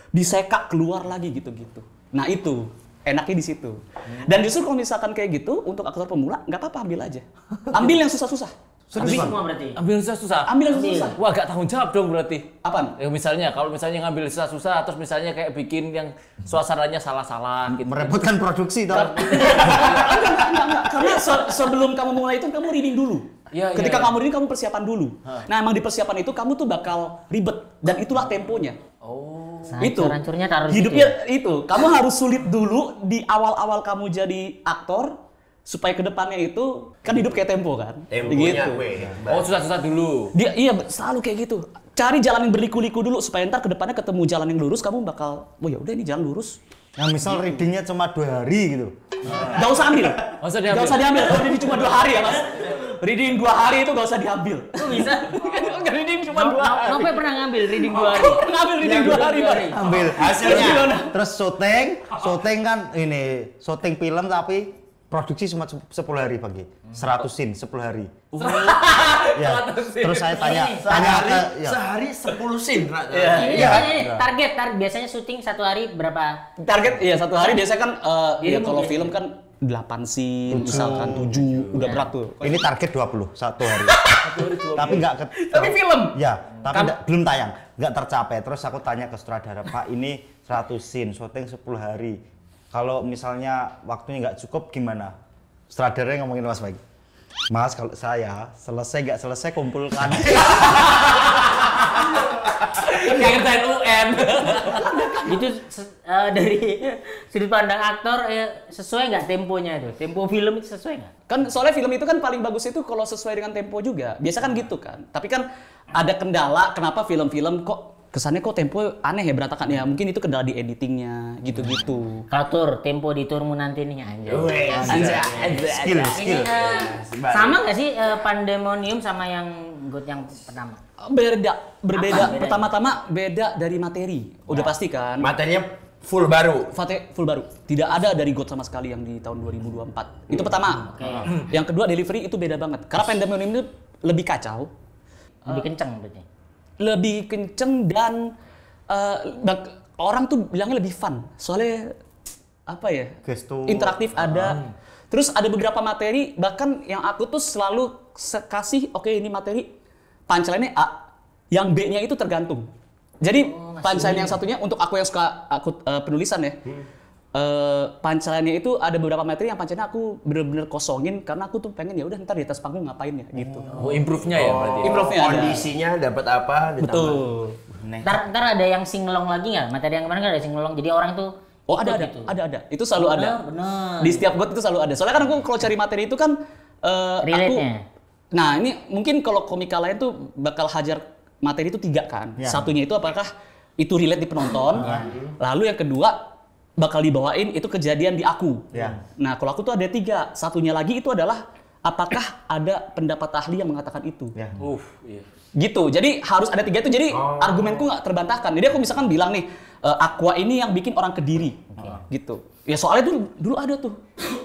disekak keluar lagi gitu-gitu. Nah itu enaknya di situ. Dan justru kalau misalkan kayak gitu untuk aktor pemula nggak apa-apa, ambil aja. Ambil yang susah-susah. Ambil semua berarti. Ambil susah. Ambil yang susah. Wah, gak tanggung jawab dong berarti. Apaan? Ya misalnya, kalau misalnya ngambil susah-susah, terus misalnya kayak bikin yang suasananya salah-salah gitu. Merepotkan produksi toh. Enggak. Karena sebelum kamu mulai itu kamu reading dulu. Iya, Ketika iya. kamu reading kamu persiapan dulu. Nah, emang di persiapan itu kamu tuh bakal ribet dan itulah temponya. Oh. Itu Hancur-hancurnya taruh di situ hidupnya itu. Kamu harus sulit dulu di awal-awal kamu jadi aktor supaya kedepannya itu kan hidup kayak tempo kan. Temponya gitu. Oh, susah-susah dulu. Dia iya selalu kayak gitu. Cari jalan yang berliku-liku dulu supaya ntar kedepannya ketemu jalan yang lurus, kamu bakal oh ya udah ini jalan lurus. Nah, misal readingnya cuma 2 hari gitu. Gak usah ambil. Gak usah diambil. Gak usah diambil. Kalau reading cuma 2 hari ya mas. Reading 2 hari itu gak usah diambil. Kok bisa? Reading cuma 2 hari. Nope pernah ngambil reading 2 hari. Ngambil reading 2 hari Pak. Ambil Hasilnya. Terus syuting kan ini syuting film tapi produksi cuma 10 hari pagi. 100 scene 10 hari. Ya. Terus saya tanya ke ya. Sehari 10 scene. Ini target biasanya syuting 1 hari berapa? Target iya 1 hari biasanya kan ya, kalau film kan 8 scene, misalkan 7, udah berat tuh. Ini target 20 satu hari. Tapi nggak Tapi film? Ya, tapi belum tayang, nggak tercapai. Terus aku tanya ke sutradara, Pak, ini 100 scene, syuting 10 hari. Kalau misalnya waktunya nggak cukup gimana? Sutradaranya ngomongin Mas baik. Mas, kalau saya selesai nggak selesai kumpulkan. Kayak ngerjain UN. Itu dari sudut pandang aktor sesuai nggak temponya itu? Tempo film itu sesuai nggak? Kan soalnya film itu kan paling bagus itu kalau sesuai dengan tempo juga. Biasa kan gitu kan. Tapi kan ada kendala kenapa film-film kok kesannya kok tempo aneh ya, berantakan ya. Mungkin itu kendala di editingnya gitu-gitu. Kalau tempo di turmu nanti nih anjay. Skill. Sama nggak sih Pandemonium sama yang God yang pertama? Berbeda. Pertama-tama beda dari materi. Udah pasti kan. Materinya full baru. Full baru. Tidak ada dari God sama sekali yang di tahun 2024. Itu pertama. Yang kedua delivery itu beda banget. Karena Pandemonium itu lebih kacau. Lebih kenceng berarti. Lebih kenceng dan orang tuh bilangnya lebih fun. Soalnya apa ya? Gestur. Interaktif ada. Terus ada beberapa materi bahkan yang aku tuh selalu kasih oke, ini materi punchline-nya A, yang B-nya itu tergantung. Jadi punchline yang satunya untuk aku yang suka penulisan ya. Punchline-nya itu ada beberapa materi yang punchline-nya aku bener-bener kosongin karena aku tuh pengen ya udah ntar di atas panggung ngapain ya gitu. Oh, improve-nya ya berarti. Improve-nya ada. Kondisinya dapat apa ditambah. Betul. Ntar ada yang singelong lagi nggak? Materi yang kemarin kan ada singelong. Jadi orang tuh ada. Itu selalu ada. Bener. Di setiap God itu selalu ada. Soalnya kan aku kalau cari materi itu kan Relate-nya. Nah, ini mungkin kalau komika lain tuh bakal hajar materi itu 3 kan. Ya. Satunya itu apakah itu relate di penonton. Lalu yang kedua bakal dibawain itu kejadian di aku. Ya. Nah, kalau aku tuh ada 3. Satunya lagi itu adalah apakah ada pendapat ahli yang mengatakan itu. Ya. Iya. Gitu. Jadi harus ada 3 itu. Jadi argumenku nggak terbantahkan. Jadi aku misalkan bilang nih, Aqua ini yang bikin orang Kediri. Gitu. Ya soalnya dulu ada tuh.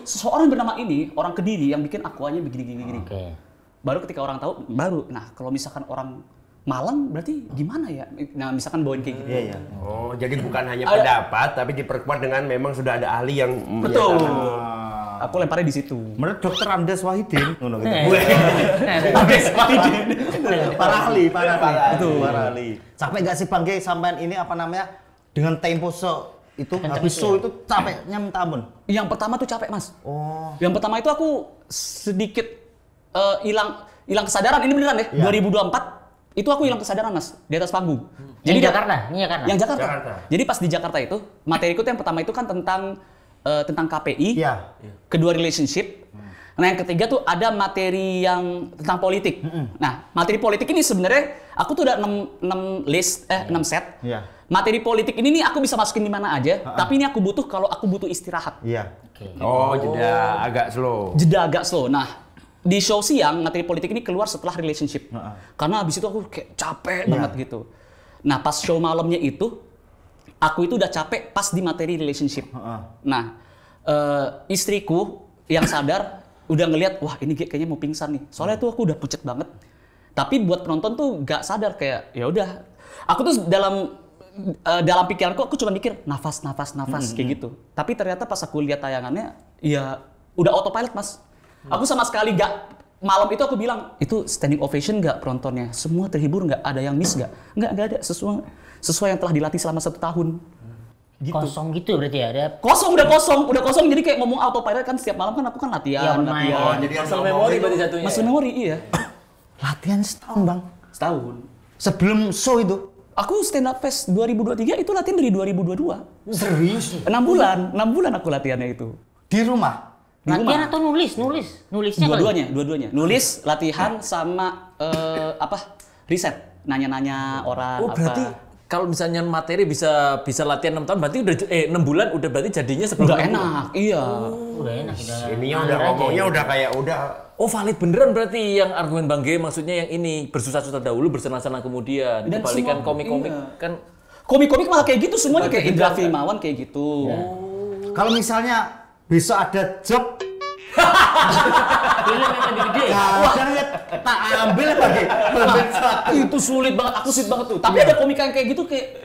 Seseorang bernama ini, orang Kediri yang bikin Aquanya begini. Oke. Baru ketika orang tahu, baru. Nah, kalau misalkan orang Malang berarti gimana ya? Nah, misalkan bawain kayak gitu. Iya. Oh, jadi bukan hanya pendapat, tapi diperkuat dengan memang sudah ada ahli yang Betul. menyatakan. Aku lemparnya di situ. Menurut Dokter Andes Wahidin, ngono gitu. Andes Wahidin. Para ahli. Itu para ahli. Capek nggak sih Bang Ge sampean ini apa namanya dengan tempo itu habis show itu capeknya minta ampun. Yang pertama tuh capek, Mas. Oh. Yang pertama itu aku sedikit hilang kesadaran. Ini beneran deh. Ya. 2024 itu aku hilang kesadaran, Mas, di atas panggung. Jadi Jakarta. Yang Jakarta. Jadi pas di Jakarta itu, materiku tuh yang pertama itu kan tentang KPI. Iya. Kedua relationship. Nah, yang ketiga tuh ada materi yang tentang politik. Nah, materi politik ini sebenarnya aku tuh udah 6 set. Iya. Materi politik ini nih aku bisa masukin di mana aja, tapi ini aku butuh kalau aku butuh istirahat. Iya. Oh, jeda agak slow. Jeda agak slow. Nah, di show siang materi politik ini keluar setelah relationship. Karena habis itu aku kayak capek banget gitu. Nah, pas show malamnya itu aku itu udah capek pas di materi relationship. Nah, istriku yang sadar udah ngelihat, wah ini kayaknya mau pingsan nih. Soalnya tuh aku udah pucet banget. Tapi buat penonton tuh gak sadar kayak ya udah. Aku tuh dalam pikiranku aku cuma mikir nafas kayak gitu. Tapi ternyata pas aku lihat tayangannya ya udah autopilot, Mas. Aku sama sekali malam itu aku bilang, itu standing ovation nggak penontonnya? Semua terhibur nggak? Ada yang miss nggak? Nggak ada. Sesuai yang telah dilatih selama 1 tahun. Gitu. Kosong gitu berarti ya? Ada Udah kosong. Jadi kayak ngomong autopilot kan setiap malam kan aku kan latihan. Oh, jadi Muscle memory berarti satunya. Muscle memory, iya. Latihan setahun, Bang. Setahun. Sebelum show itu. Aku stand up fest 2023 itu latihan dari 2022. Serius? 6 bulan aku latihannya itu. Di rumah. latihan atau nulisnya Dua-duanya. Nulis, latihan sama riset, nanya-nanya orang. Oh, berarti kalau misalnya materi bisa latihan 6 tahun, berarti udah 6 bulan udah berarti jadinya sebelum udah enak. Iya. udah enak Ininya udah ngomongnya udah kayak udah. Oh, valid beneran berarti yang argumen Bang Ge, maksudnya yang ini bersusah-susah dahulu bersenang-senang kemudian. Dan Kebalikan semua- komik-komik iya. kan Komik-komik malah kayak gitu semuanya kayak Indra Filmawan kayak gitu. Kalau misalnya besok ada job Film yang lebih gede. Kadang ya tak ambil lagi. Itu sulit banget, aku sulit banget tuh. Tapi ada komika yang kayak gitu kayak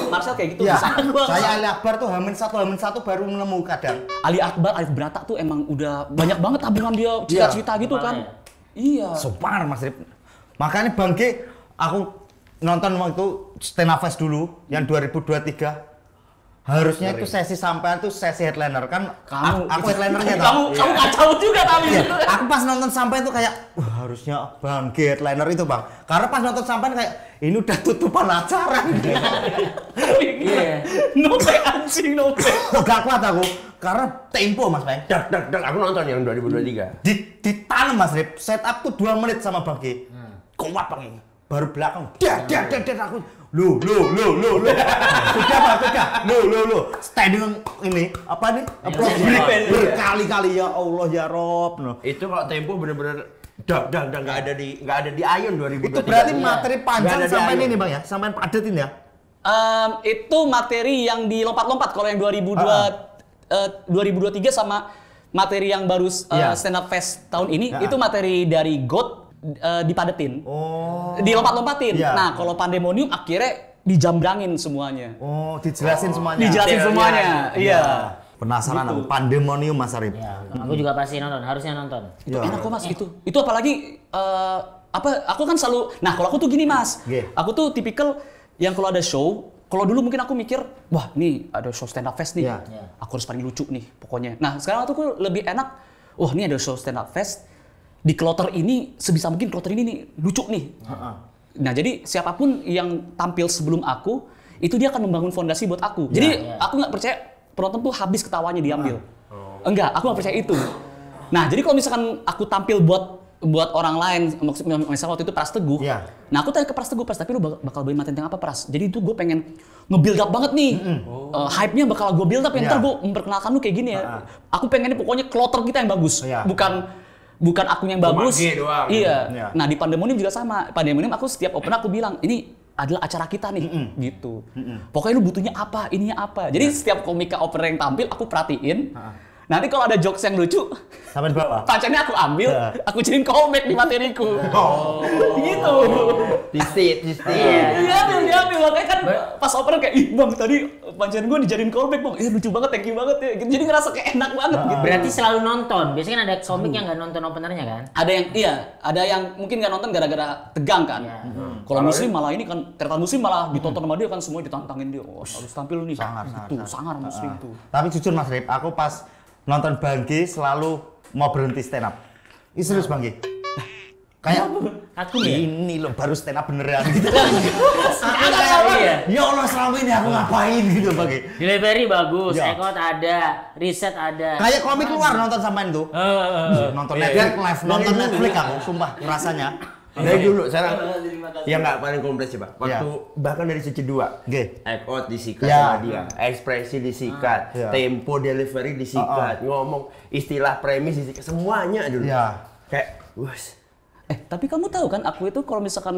Marcel kayak gitu. Ya, Bisa. saya Ali Akbar tuh Hamin satu baru nemu kadang. Ali Akbar, Alif Brata tuh emang udah banyak banget tabungan dia cerita-cerita gitu kan. Iya. Sopar Mas Rip. Makanya Bangke aku nonton waktu Stand Up Fest dulu yang 2023. Harusnya itu sesi sampean tuh sesi headliner kan aku headlinernya tau. Kamu kacau juga tapi. Iya. Aku pas nonton sampean tuh kayak harusnya Bangke headliner itu Bang. Karena pas nonton sampean kayak ini udah tutupan acara. Iya. Nope anjing nope. Udah kuat aku karena tempo Mas Bang. Dak aku nonton yang 2023. Ditanam Mas Rip. Setup tuh 2 menit sama Bangke. Kuat Bang. Baru belakang. Aku Lu. Sudah Pak, sudah. Lu. Standing ini apa nih? Berkali-kali ya Allah ya Rob. No. Itu kalau tempo bener-bener dak nggak ada di Ayon 2023. Itu berarti materi panjang sampai ini Bang ya, sampai padetin ya. Itu materi yang di lompat-lompat kalau yang 2023 sama materi yang baru Stand Up Fest tahun ini itu materi dari GOAT dipadetin. Di lompat-lompatin. Nah, kalau Pandemonium akhirnya dijambrangin semuanya. Dijelasin semuanya. Dijelasin semuanya. Iya. Penasaran aku Pandemonium Mas Arif. Ya, aku juga pasti nonton, harusnya nonton. Itu enak kok Mas itu. Itu apalagi aku kan selalu kalau aku tuh gini Mas. Aku tuh tipikal yang kalau ada show, kalau dulu mungkin aku mikir, wah nih ada show Stand Up Fest nih. Aku harus paling lucu nih pokoknya. Nah, sekarang aku lebih enak, wah ini ada show Stand Up Fest. Di kloter ini sebisa mungkin kloter ini nih lucu nih. Nah jadi siapapun yang tampil sebelum aku itu dia akan membangun fondasi buat aku. Jadi aku nggak percaya penonton tuh habis ketawanya diambil. Enggak, aku nggak percaya itu. Nah jadi kalau misalkan aku tampil buat orang lain, misalnya waktu itu Pras Teguh. Nah aku tanya ke Pras Teguh, Pras tapi lu bakal bawain materi tentang apa Pras? Jadi itu gue pengen nge-build up banget nih. Hype-nya bakal gue build up ya, ntar gue memperkenalkan lu kayak gini ya. Aku pengennya pokoknya kloter kita yang bagus. Bukan akunya yang bagus. Doang, iya. Nah di Pandemonium juga sama. Pandemonium aku setiap open aku bilang ini adalah acara kita nih, gitu. Pokoknya lu butuhnya apa, ininya apa. Jadi setiap komika opener yang tampil aku perhatiin. Nanti kalau ada jokes yang lucu, sampai di bawah. Punchline-nya aku ambil, aku jadiin callback di materiku. Gitu. Diambil. Makanya kan pas opener kayak, ih bang tadi punchline gue dijadiin callback bang. Lucu banget, thank you banget ya. Jadi ngerasa kayak enak banget gitu. Berarti selalu nonton. Biasanya kan ada komik yang nggak nonton openernya kan? Ada yang mungkin nggak nonton gara-gara tegang kan. Kalau muslim malah ini kan, ternyata muslim malah ditonton sama dia kan semuanya ditantangin dia. Oh harus tampil nih. Sangar muslim tuh. Tapi jujur Mas Rip, aku pas nonton Bangke selalu mau berhenti stand up. Ini serius Bangke. Kayak aku ini loh baru stand up beneran gitu. Ya Allah selama ini aku ngapain gitu Bangke. Delivery bagus, Ekot ada, riset ada. Kayak komik luar nonton sampean tuh. Nonton Netflix live, nonton Netflix aku sumpah rasanya. Dari dulu, sekarang yang nggak paling kompleks sih Pak. Waktu bahkan dari sisi 2, act out disikat sama dia, ekspresi disikat, tempo delivery disikat, ngomong istilah premis disikat, semuanya dulu. Kayak, wus. Tapi kamu tahu kan, aku itu kalau misalkan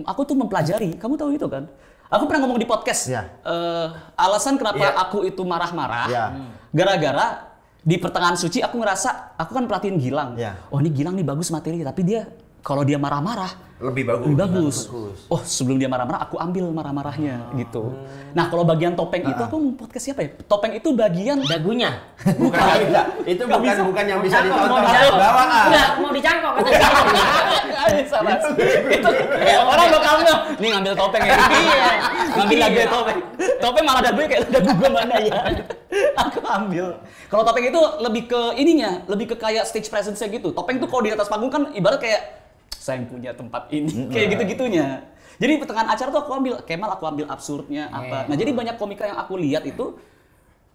aku tuh mempelajari, kamu tahu itu kan? Aku pernah ngomong di podcast. Alasan kenapa aku itu marah-marah, gara-gara di pertengahan suci aku ngerasa, aku kan perhatiin Gilang. Oh ini Gilang nih bagus materi, tapi dia kalau dia marah-marah lebih bagus. Oh sebelum dia marah-marah aku ambil marah-marahnya gitu. Nah kalau bagian topeng itu aku mau podcast siapa ya? Topeng itu bagian dagunya. Bukan bisa. Itu bukan yang bisa ditonton. Enggak mau dicangkok katanya. Itu orang bakal nih ngambil topeng ya. Iya. Ngambil lagu topeng. Topeng malah dagunya kayak dagu gue mana ya. Aku ambil. Kalau topeng itu lebih ke ininya, lebih ke kayak stage presence-nya gitu. Topeng tuh kalau di atas panggung kan ibarat kayak saya yang punya tempat ini, kayak gitu-gitunya. Jadi pertengahan acara tuh aku ambil Kemal, aku ambil absurdnya apa. Nah jadi banyak komika yang aku lihat itu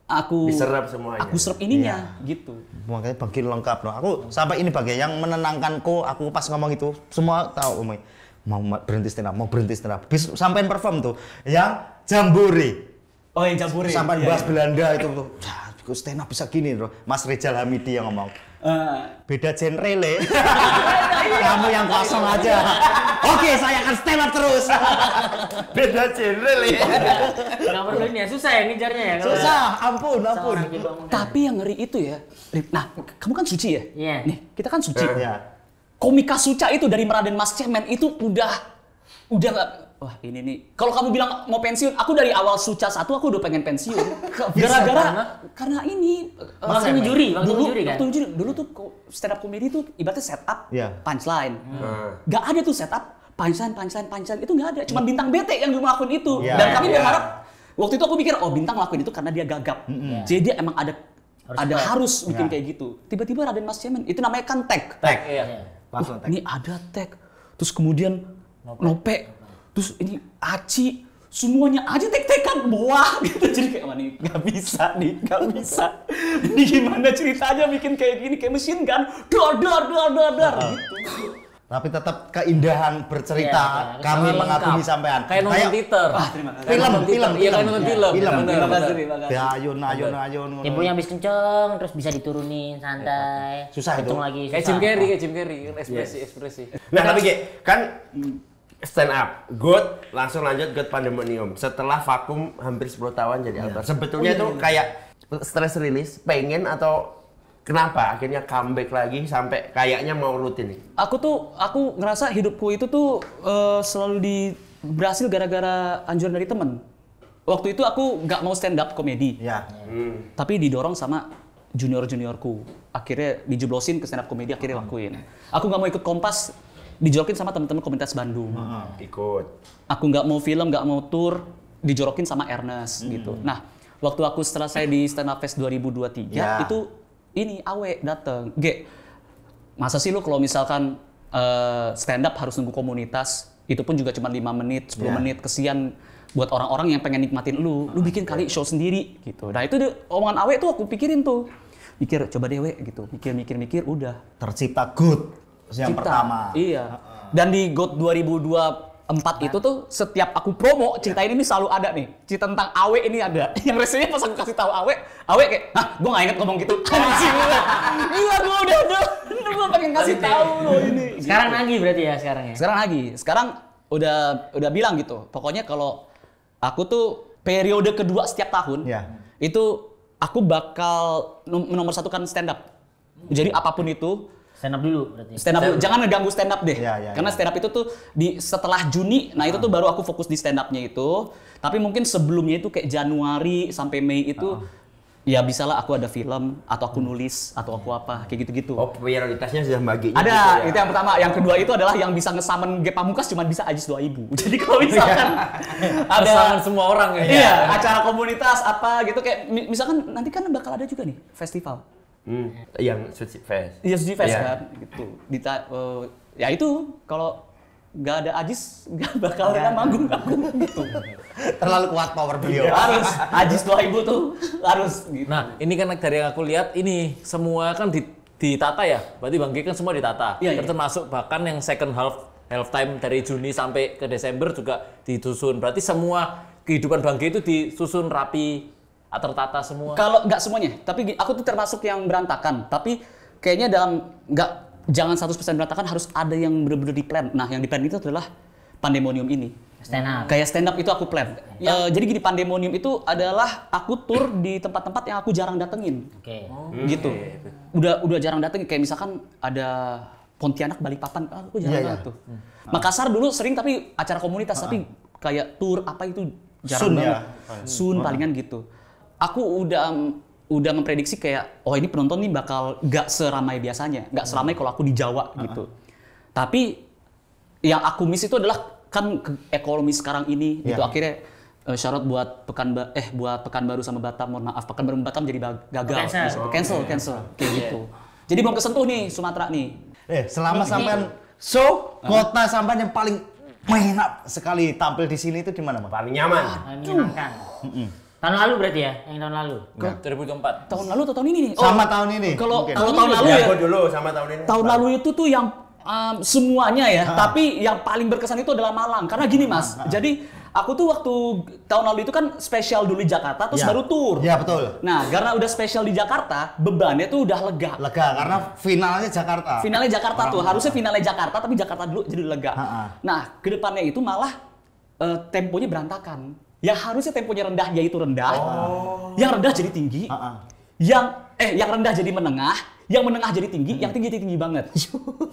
aku diserap semuanya. Aku serap ininya gitu. Makanya Bangke lengkap loh. Aku sampai ini Bangke yang menenangkanku, aku pas ngomong itu semua tahu mau berhenti stand up. Bis sampein perform tuh yang Jambore. Oh yang Jambore. Sampai bahas Belanda itu tuh. Stand up bisa gini loh. Mas Rizal Hamidi yang ngomong. Beda genre le. Kamu yang kosong aja. Oke, saya akan stand up terus. Beda genre le. Nggak perlu ini ya, susah ya ngejarnya ya. Susah, ampun. Tapi yang ngeri itu ya, nah kamu kan Suci ya? Iya. Nih, kita kan Suci. Ya. Komika Suca itu dari Meraden Mas Cemen itu udah nggak, wah ini nih. Kalau kamu bilang mau pensiun, aku dari awal Suca 1 aku udah pengen pensiun. Gara-gara karena ini Waktu juri kan? dulu tuh stand up comedy tuh ibaratnya setup, Iya. punchline. Nggak ada tuh setup, punchline itu nggak ada. Cuma Bintang Bete yang ngelakuin itu. Iya. Dan kami Iya. berharap waktu itu aku pikir Bintang ngelakuin itu karena dia gagap. Jadi dia emang harus bikin kayak gitu. Tiba-tiba Raden Mas Cemen itu namanya kan tag. Iya. Langsung tag. Ini ada tag. Terus kemudian Nope. Terus ini Aci. Semuanya aja tag-tagan wah gitu. Jadi kayak mana nih? Gak bisa. Ini gimana ceritanya bikin kayak gini? Kayak mesin kan? Dar gitu. Tapi tetap keindahan bercerita kami mengagumi sampean. Kayak nonton teater. Terima kasih. Iya, kayak nonton film. Terima kasih. Ayun. Temponya habis kenceng, terus bisa diturunin santai. Susah itu. Hitung lagi. Kayak susah. Jim Carrey, kan ekspresi. Nah tapi Ge, kan stand up, good, langsung lanjut good Pandemonium. Setelah vakum hampir 10 tahun jadi aktor. Sebetulnya itu kayak stress release, pengen atau kenapa akhirnya comeback lagi sampai kayaknya mau rutin nih? Aku ngerasa hidupku itu tuh selalu berhasil gara-gara anjuran dari temen. Waktu itu aku nggak mau stand up komedi. Ya. Tapi didorong sama juniorku. Akhirnya dijeblosin ke stand up komedi, akhirnya lakuin. Aku nggak mau ikut Kompas, dijorokin sama teman-teman komunitas Bandung. Ikut. Aku nggak mau film, nggak mau tour, dijorokin sama Ernest gitu. Nah, waktu aku selesai di Stand Up Fest 2023 itu ini Awe dateng. Masa sih lu kalau misalkan stand up harus nunggu komunitas, itu pun juga cuma 5 menit, 10 menit, kesian buat orang-orang yang pengen nikmatin lu bikin kali show sendiri gitu. Nah itu omongan Awe tuh aku pikirin tuh. Mikir, coba deh We gitu, mikir, udah. Tercipta good yang pertama. Iya. Dan di GOAT 2024 itu tuh setiap aku promo cerita ini selalu ada nih. Cerita tentang Awe ini ada. Yang resenya pas aku kasih tahu Awe kayak, "Hah, gua enggak inget ngomong gitu." Iya, gua udah pengen kasih tahu lo ini. Sekarang lagi berarti ya sekarang ya? Sekarang lagi. Sekarang udah bilang gitu. Pokoknya kalau aku tuh periode kedua setiap tahun itu aku bakal menomorsatukan stand up. Jadi apapun itu Stand up dulu berarti. Stand up dulu. Jangan ngeganggu stand up deh. Karena stand up itu tuh setelah Juni, nah itu tuh baru aku fokus di stand up-nya itu. Tapi mungkin sebelumnya itu kayak Januari sampai Mei itu ya bisalah aku ada film atau aku nulis atau aku apa kayak gitu-gitu. Oh, prioritasnya sudah baginya. Ada, gitu ya? itu yang pertama. Yang kedua itu adalah yang bisa ngesamen Ge Pamungkas cuma bisa Ajis 2000. Jadi kalau misalkan ada semua orang ya. Iya, acara komunitas apa gitu kayak misalkan nanti kan bakal ada juga nih festival. Yang Suci Fest. Iya, Suci Fest kan gitu. Ya itu kalau nggak ada Ajis nggak bakal ada manggung aku gitu. Terlalu kuat power beliau. Harus Ajis 2000 tuh harus gitu. Nah, ini kan dari yang aku lihat ini semua kan ditata ya. Berarti Bang Ge kan semua ditata. Iya. Termasuk bahkan yang second half time dari Juni sampai ke Desember juga disusun. Berarti semua kehidupan Bang Ge itu disusun rapi, tertata semua. Kalau nggak semuanya, tapi aku tuh termasuk yang berantakan. Tapi kayaknya jangan 100% berantakan, harus ada yang benar-benar di plan. Nah, yang di plan itu adalah Pandemonium ini. Stand up. Kayak stand up itu aku plan. Jadi gini, Pandemonium itu adalah aku tur di tempat-tempat yang aku jarang datengin. Oke. Gitu. Udah jarang datengin. Kayak misalkan ada Pontianak, Balikpapan, aku jarang banget tuh. Makassar dulu sering tapi acara komunitas, tapi kayak tur apa itu jarang banget. Sun palingan gitu. Aku udah memprediksi kayak, ini penonton nih bakal gak seramai biasanya, gak seramai kalau aku di Jawa gitu. Tapi yang aku miss itu adalah kan ekonomi sekarang ini, itu akhirnya syarat buat Pekanbaru sama Batam, mohon maaf, Pekanbaru sama Batam jadi gagal, cancel kayak gitu. Jadi belum kesentuh nih Sumatera nih. Selama sampean show, kota sampean yang paling enak sekali tampil di sini itu di mana, Bang? Paling nyaman. Menyenangkan. Tahun lalu berarti ya? Yang tahun lalu? 2024. Tahun lalu atau tahun ini nih? Sama tahun ini. Kalau mungkin. tahun lalu ya. Aku dulu sama tahun ini. Tahun lalu itu tuh yang semuanya ya, tapi yang paling berkesan itu adalah Malang. Karena gini Mas, jadi Aku tuh waktu tahun lalu itu kan spesial dulu di Jakarta, terus baru tour. Iya betul. Nah, karena udah spesial di Jakarta, bebannya tuh udah lega. Lega karena finalnya Jakarta. Finalnya Jakarta tuh, harusnya finalnya Jakarta, tapi Jakarta dulu jadi lega. Nah, kedepannya itu malah temponya berantakan. Yang harusnya temponya rendah yaitu rendah, yang rendah jadi tinggi, yang rendah jadi menengah, yang menengah jadi tinggi, yang tinggi jadi tinggi banget.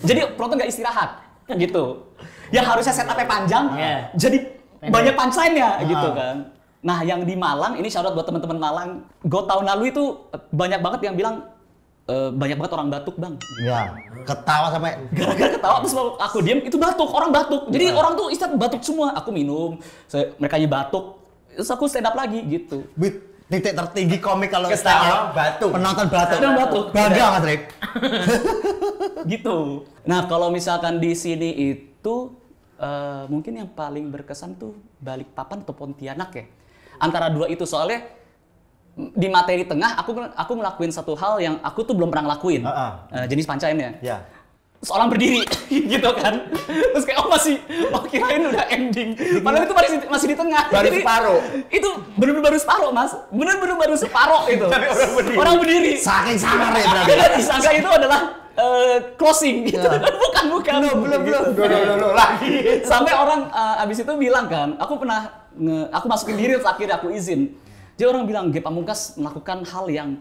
Jadi penonton nggak istirahat, gitu. Yang harusnya setupnya panjang, jadi banyak punchline-nya, gitu kan. Nah, yang di Malang, ini shout out buat teman-teman Malang. Gue tahun lalu itu banyak banget yang bilang, banyak banget orang batuk bang. Iya, ketawa sampai gara-gara ketawa terus aku diem itu batuk, orang batuk. Jadi orang tuh istirahat batuk semua. Aku minum, mereka batuk, terus aku stand up lagi gitu. Titik tertinggi komik kalau ketawa batuk. Penonton batuk. Bangga Mas Rick. Gitu. Nah, kalau misalkan di sini itu mungkin yang paling berkesan tuh Balikpapan atau Pontianak ya. Antara dua itu soalnya di materi tengah aku ngelakuin satu hal yang aku tuh belum pernah ngelakuin. Jenis punchline-nya. Ya. Seorang berdiri gitu kan. Terus kayak kirain udah ending. Padahal itu masih di tengah. Baru separuh. Itu bener-bener baru separuh, Mas. Bener-bener baru separuh itu. Tapi orang berdiri. Saking sangar ya berarti. Karena disangka itu adalah closing gitu. Bukan. Belum lagi. Sampai orang abis itu bilang kan, aku masukin diri terus akhirnya aku izin. Jadi orang bilang Ge Pamungkas melakukan hal yang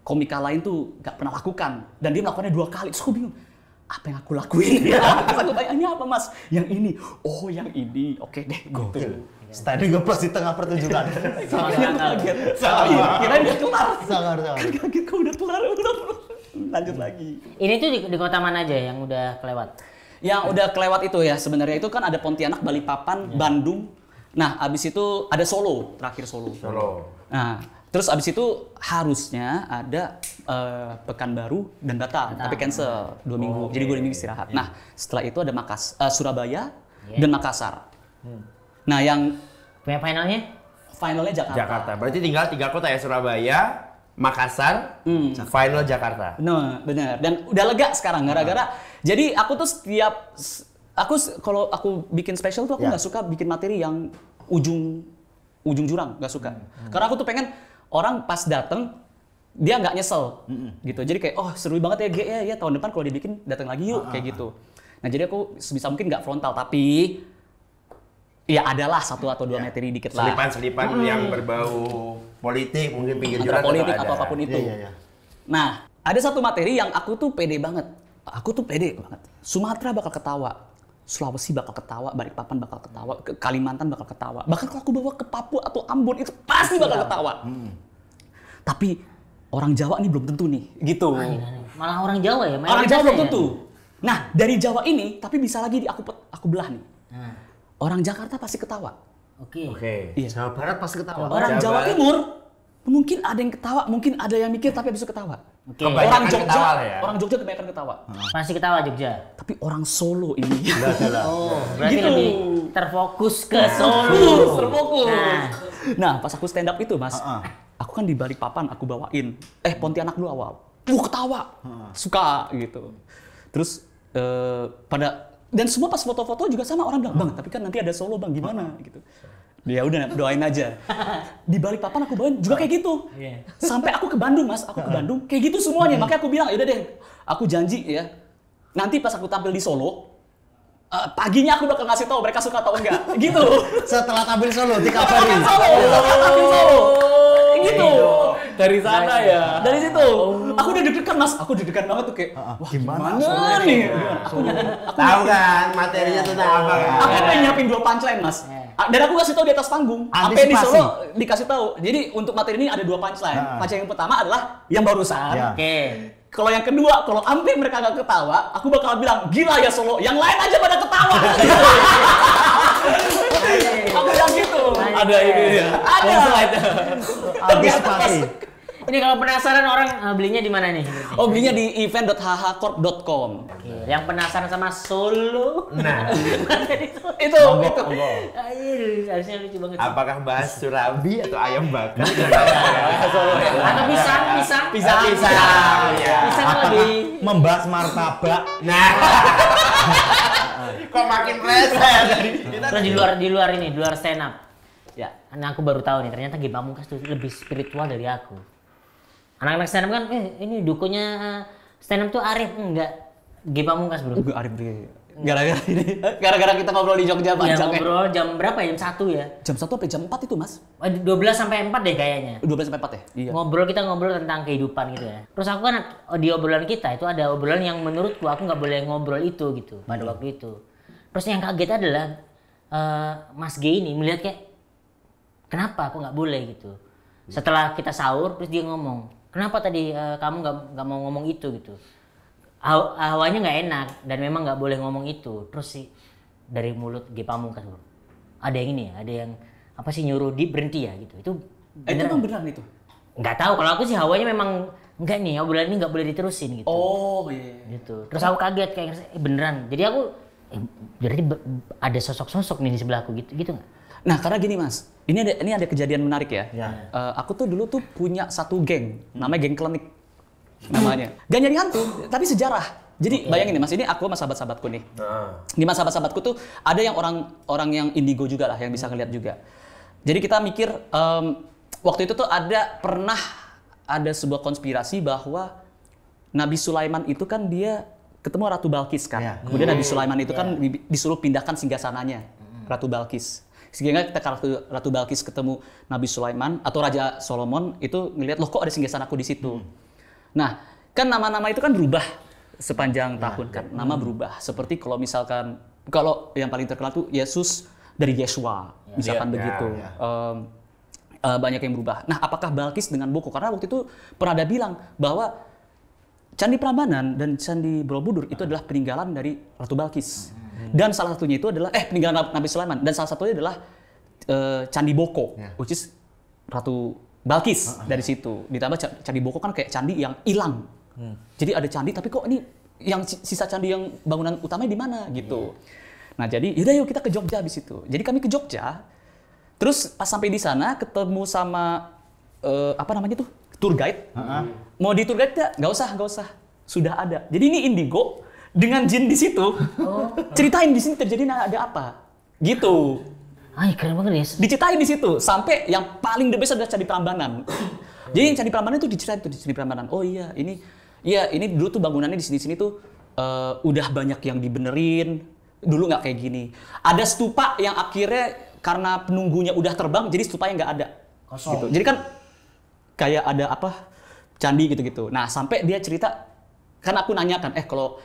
komika lain tuh gak pernah lakukan dan dia melakukannya 2 kali. Terus aku bingung, apa yang aku lakuin? Terus aku tanya, ini apa Mas? Yang ini. Oh, yang ini. Oke deh, gitu. Standing ngeplus di tengah pertunjukan. Kaget. Kirain udah kelar. Sangar. Kaget kok udah kelar. Lanjut lagi. Ini tuh di kota mana aja yang udah kelewat? Yang udah kelewat itu ya sebenarnya itu kan ada Pontianak, Balikpapan, Bandung. Nah, abis itu ada Solo, terakhir Solo. Nah, terus abis itu harusnya ada Pekanbaru dan Batam, tapi cancel 2 minggu. Jadi gue 2 minggu istirahat. Nah, setelah itu ada Surabaya dan Makassar. Nah, yang finalnya Jakarta. Berarti tinggal 3 kota ya, Surabaya, Makassar, final Jakarta. No, benar. Dan udah lega sekarang gara-gara. Jadi aku tuh kalau aku bikin spesial tuh aku nggak suka bikin materi yang ujung jurang, nggak suka. Karena aku tuh pengen orang pas dateng dia nggak nyesel, gitu. Jadi kayak seru banget ya ya tahun depan kalau dibikin datang lagi yuk kayak gitu. Nah jadi aku sebisa mungkin nggak frontal tapi ya adalah 1 atau 2 materi dikit lah. Selipan yang berbau politik mungkin pinggir jurang politik atau apapun itu. Nah ada satu materi yang aku tuh pede banget. Sumatera bakal ketawa, Sulawesi bakal ketawa, Balikpapan bakal ketawa, Kalimantan bakal ketawa. Bahkan kalau aku bawa ke Papua atau Ambon itu pasti bakal ketawa. Tapi orang Jawa ini belum tentu nih, gitu. Malah orang Jawa ya? Orang Jawa belum tentu. Nah dari Jawa ini, tapi bisa lagi aku belah nih. Orang Jakarta pasti ketawa. Oke. Iya. Jawa Barat pasti ketawa. Orang Jawa Timur mungkin ada yang ketawa, mungkin ada yang mikir tapi habis itu ketawa. Kebanyakan ketawa lah ya. Orang Jogja kebanyakan ketawa. Pasti ketawa Jogja. Tapi orang Solo ini. Berarti Gitu. lebih terfokus ke Solo. Terfokus. Nah, pas aku stand up itu, Mas. Aku kan di Balikpapan aku bawain. Pontianak dulu awal. Ketawa. Suka gitu. Terus dan semua pas foto-foto juga sama orang bilang, "Bang, tapi kan nanti ada Solo, Bang. Gimana?" gitu. Ya udah doain aja. Di Balikpapan aku bawain juga kayak gitu. Sampai aku ke Bandung, Mas. Aku ke Bandung kayak gitu semuanya. Makanya aku bilang, "Ya udah deh, aku janji ya. Nanti pas aku tampil di Solo, paginya aku bakal ngasih tahu mereka suka atau enggak." Gitu. Setelah tampil Solo dikabari. Tampil Solo. Gitu. Dari sana ya. Dari situ. Aku udah deg-degan, Mas. Aku deg-degan banget tuh kayak, wah gimana nih? Aku Tahu kan materinya tentang apa kan? Aku pengen nyiapin 2 punchline, Mas. Dan aku kasih tahu di atas panggung. Sampai di Solo dikasih tahu. Jadi untuk materi ini ada 2 punchline. Punchline yang pertama adalah yang barusan. Kalau yang kedua, kalau sampai mereka nggak ketawa, aku bakal bilang, "Gila ya Solo, yang lain aja pada ketawa." Aku bilang gitu. Ada ini ya. Ada. Antisipasi. Ini kalau penasaran orang belinya di mana nih? Oh, belinya di event.hhcorp.com. Yang penasaran sama Solo? Nah, Itu. Harusnya lucu banget. apakah bahas surabi atau ayam bakar? Atau pisang? Pisang. Pisang lebih. Membahas martabak. Nah, Kok makin meleset? Terus di luar stand up. Ya, nah aku baru tahu nih ternyata Ge Pamungkas tuh lebih spiritual dari aku. Anak-anak stand up kan, ini dukunya stand up tuh Arif, enggak. Ge Pamungkas bro. Arif gara-gara ini, gara-gara kita ngobrol di Jogja panjang. Iya ngobrol jam berapa ya? Jam 1 ya? Jam 1 sampai jam 4 itu mas? 12 sampai 4 deh kayaknya. 12 sampai 4 ya? Iya. Kita ngobrol tentang kehidupan gitu ya. Terus aku kan di obrolan kita itu ada obrolan yang menurutku aku nggak boleh ngobrol itu gitu pada waktu itu. Terus yang kaget adalah Mas G ini melihat kayak kenapa aku nggak boleh gitu. Setelah kita sahur terus dia ngomong, kenapa tadi kamu nggak mau ngomong itu gitu. Hawanya nggak enak dan memang nggak boleh ngomong itu. Terus sih dari mulut Ge Pamungkas bro, ada yang ini ya, ada yang apa sih nyuruh berhenti ya gitu. Itu emang beneran itu? Nggak tahu, kalau aku sih hawanya memang enggak nih, obrolan ini nggak boleh diterusin gitu. Oh iya. Gitu. Terus aku kaget kayak beneran. Jadi aku berarti ada sosok-sosok nih di sebelahku gitu nggak? Nah karena gini mas, ini ada kejadian menarik ya. Aku tuh dulu tuh punya satu geng, namanya geng Klenik. Namanya. Gak nyari hantu, tapi sejarah. Jadi bayangin nih mas, ini aku sama sahabat-sahabatku nih. Di mas sahabat-sahabatku tuh ada yang orang yang indigo juga lah, yang bisa ngeliat juga. Jadi kita mikir, waktu itu tuh pernah ada sebuah konspirasi bahwa Nabi Sulaiman itu kan dia ketemu Ratu Balkis kan. Kemudian Nabi Sulaiman itu kan disuruh pindahkan singgasananya, Ratu Balkis. Sehingga ketika Ratu Balkis ketemu Nabi Sulaiman atau Raja Solomon itu ngelihat, loh kok ada singgasanaku di situ. Nah, kan nama-nama itu kan berubah sepanjang tahun kan. Nama berubah. Seperti kalau misalkan, kalau yang paling terkenal tuh Yesus dari Yeshua, misalkan begitu. Banyak yang berubah. Nah, apakah Balkis dengan Boko? Karena waktu itu pernah ada bilang bahwa Candi Prambanan dan Candi Borobudur itu adalah peninggalan dari Ratu Balkis. Dan salah satunya itu adalah, peninggalan Nabi Sulaiman. Dan salah satunya adalah Candi Boko, which is Ratu Balkis dari situ. Ditambah Candi Boko kan kayak candi yang hilang. Jadi ada candi tapi kok ini yang sisa candi yang bangunan utamanya di mana gitu. Nah jadi yaudah yuk kita ke Jogja habis itu. Jadi kami ke Jogja. Terus pas sampai di sana ketemu sama apa namanya tuh? Tour guide. Mau di tour guide nggak usah. Sudah ada. Jadi ini indigo dengan jin di situ. Ceritain di sini terjadi ada apa. Gitu. Ay, keren banget ya. Diceritain di situ sampai yang paling the best adalah Candi Prambanan. Jadi yang Candi Prambanan itu diceritain tuh di Candi Prambanan. Oh iya, ini dulu tuh bangunannya di sini tuh udah banyak yang dibenerin. Dulu nggak kayak gini. Ada stupa yang akhirnya karena penunggunya udah terbang, jadi stupanya nggak ada. Kosong. Gitu. Jadi kan kayak ada candi gitu-gitu. Nah sampai dia cerita, kan aku nanyakan, kalau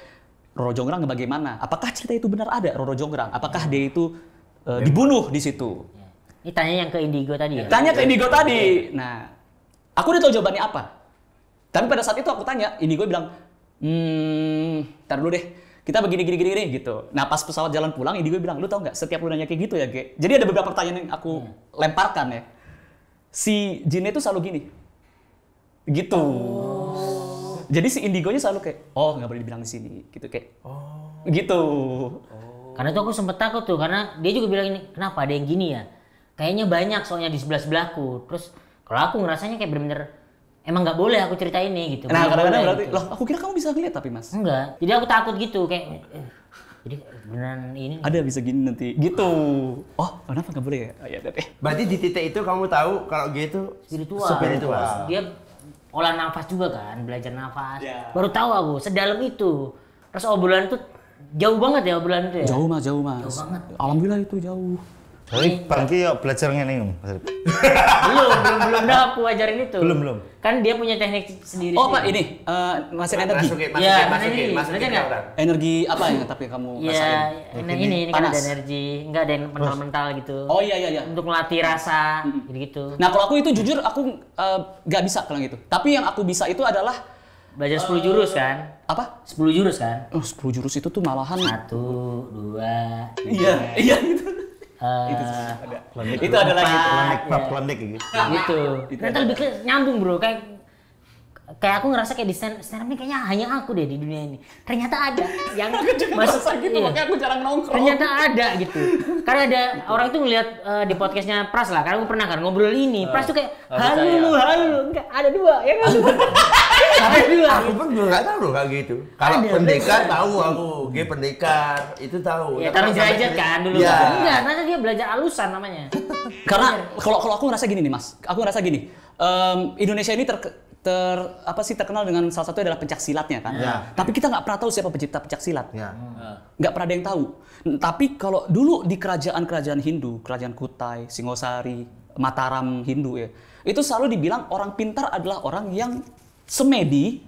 Roro Jonggrang bagaimana? Apakah cerita itu benar ada Roro Jonggrang? Apakah dia itu dibunuh di situ? Ini tanya yang ke Indigo tadi ya? Tanya ke Indigo tadi. Nah, aku udah tahu jawabannya apa. Tapi pada saat itu aku tanya, Indigo bilang, ntar dulu deh, kita begini gitu. Nah pas pesawat jalan pulang, Indigo bilang, lu tau nggak setiap lu nanya kayak gitu ya, Ge? Jadi ada beberapa pertanyaan yang aku lemparkan ya. Si jinnya itu selalu gini. Gitu. Jadi si Indigonya selalu kayak, nggak boleh dibilang di sini. Gitu kayak, gitu. Karena itu aku sempet takut tuh, karena dia juga bilang ini, kenapa ada yang gini ya? Kayaknya banyak soalnya di sebelah-sebelahku. Terus kalau aku ngerasanya kayak bener-bener emang nggak boleh aku cerita ini gitu. Nah kadang-kadang berarti, gitu. loh aku kira kamu bisa ngeliat tapi mas. Enggak, jadi aku takut gitu kayak, jadi beneran ini. Ada bisa gini nanti, gitu. Oh kenapa nggak boleh ya? Ya deh. Berarti di titik itu kamu tahu kalau G itu spiritual. Dia olah nafas juga kan, belajar nafas. Baru tahu aku sedalam itu. Terus obrolan itu jauh banget ya obrolan itu ya? Jauh mas. Jauh banget. Alhamdulillah itu jauh. Jadi Bangki yuk belajar ngene Mas. belum dah aku ajarin itu. Belum. Kan dia punya teknik sendiri. Oh Pak ini ngasih energi. Masukin energi apa yang tapi kamu rasain? Iya, ini kan ada energi, enggak ada yang mental-mental gitu. Oh iya. Untuk melatih rasa gitu. Nah kalau aku itu jujur aku nggak bisa kalau gitu. Tapi yang aku bisa itu adalah belajar 10 jurus kan? Apa? 10 jurus kan? 10 jurus itu tuh malahan 1, 2. Iya gitu. Itu adalah klinik gitu. Gitu. Ternyata lebih nyambung bro, kayak kayak aku ngerasa kayak di stand up ini kayaknya hanya aku deh di dunia ini. Ternyata ada yang masuk gitu, makanya aku jarang nongkrong. Ternyata ada gitu. Karena ada orang itu ngeliat di podcastnya Pras lah, karena aku pernah kan ngobrol ini. Pras tuh kayak halo, enggak ada dua, ya kan? Ada dua. Aku pun juga nggak tahu loh kayak gitu. Kalau pendekar tahu aku, G pendekar itu tahu. Ya taruh derajat kan dulu. Ya. Enggak, nanti dia belajar alusan namanya. Karena kalau aku ngerasa gini nih Mas, aku ngerasa gini, Indonesia ini terkenal dengan salah satu adalah pencak silatnya kan. Ya. Tapi kita nggak pernah tahu siapa pencipta pencak silat. Ya. Nggak pernah ada yang tahu. Tapi kalau dulu di kerajaan-kerajaan Hindu, kerajaan Kutai, Singosari, Mataram Hindu ya, itu selalu dibilang orang pintar adalah orang yang semedi,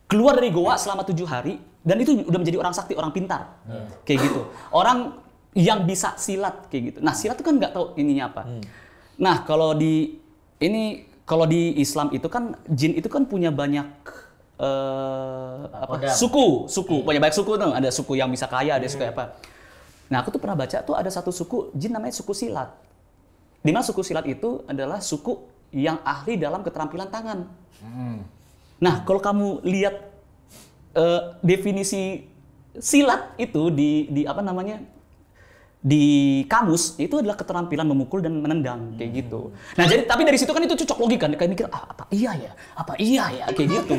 keluar dari goa selama 7 hari, dan itu udah menjadi orang sakti, orang pintar. Kayak gitu. Orang yang bisa silat kayak gitu. Nah silat itu kan nggak tahu ininya apa. Nah kalau di Islam itu kan jin itu kan punya banyak suku, punya banyak suku tuh. Ada suku yang bisa kaya, ada suku apa. Nah aku tuh pernah baca tuh ada satu suku jin namanya suku silat. Dimana suku silat itu adalah suku yang ahli dalam keterampilan tangan. Nah kalau kamu lihat definisi silat itu di apa namanya? Di kamus itu adalah keterampilan memukul dan menendang kayak gitu. Nah jadi tapi dari situ kan itu cocok logika, kayak mikir apa iya ya kayak gitu.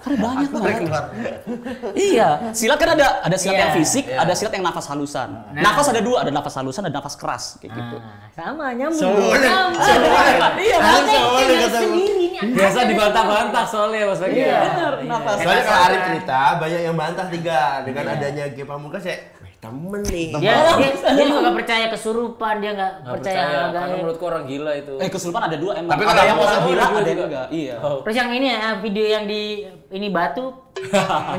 Karena banyak banget. Iya, silat kan ada silat yang fisik, ada silat yang nafas halusan. Nafas ada dua, ada nafas halusan, ada nafas keras kayak gitu. Sama nyambung. Iya, Biasa dibantah-bantah soalnya Mas Bagi. Iya, benar. Nafas. Soalnya kalau Arif cerita banyak yang bantah dengan adanya G Pamungkas ya. Temen nih. Dia juga gak percaya kesurupan, dia gak percaya. Karena menurutku orang gila itu. Kesurupan ada dua emang. Tapi ada kalau yang orang gila, juga ada yang enggak. Iya. Terus yang ini ya, video yang di ini batu,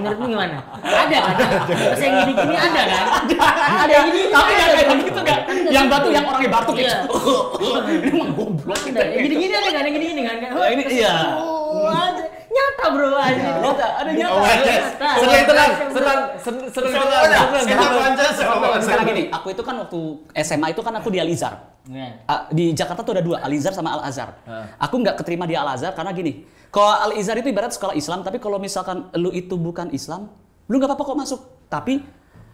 menurutmu gimana? Ada kan? Terus yang gini-gini ada kan? Ada yang gini, tapi nggak kayak gitu kan? Yang batu, yang orangnya batuk ya. Ini emang goblok. Ada. Yang gini-gini ada kan? Yang gini-gini kan? Ini iya. Ada. Nyata bro, ada Nyata. Sekarang gini, aku itu kan waktu SMA itu kan aku di Al-Azhar. Di Jakarta tuh ada dua, Al-Azhar sama Al-Azhar. Aku nggak keterima di Al-Azhar karena gini, kalau Al-Azhar itu ibarat sekolah Islam, tapi kalau misalkan lu itu bukan Islam, lu nggak apa-apa kok masuk. Tapi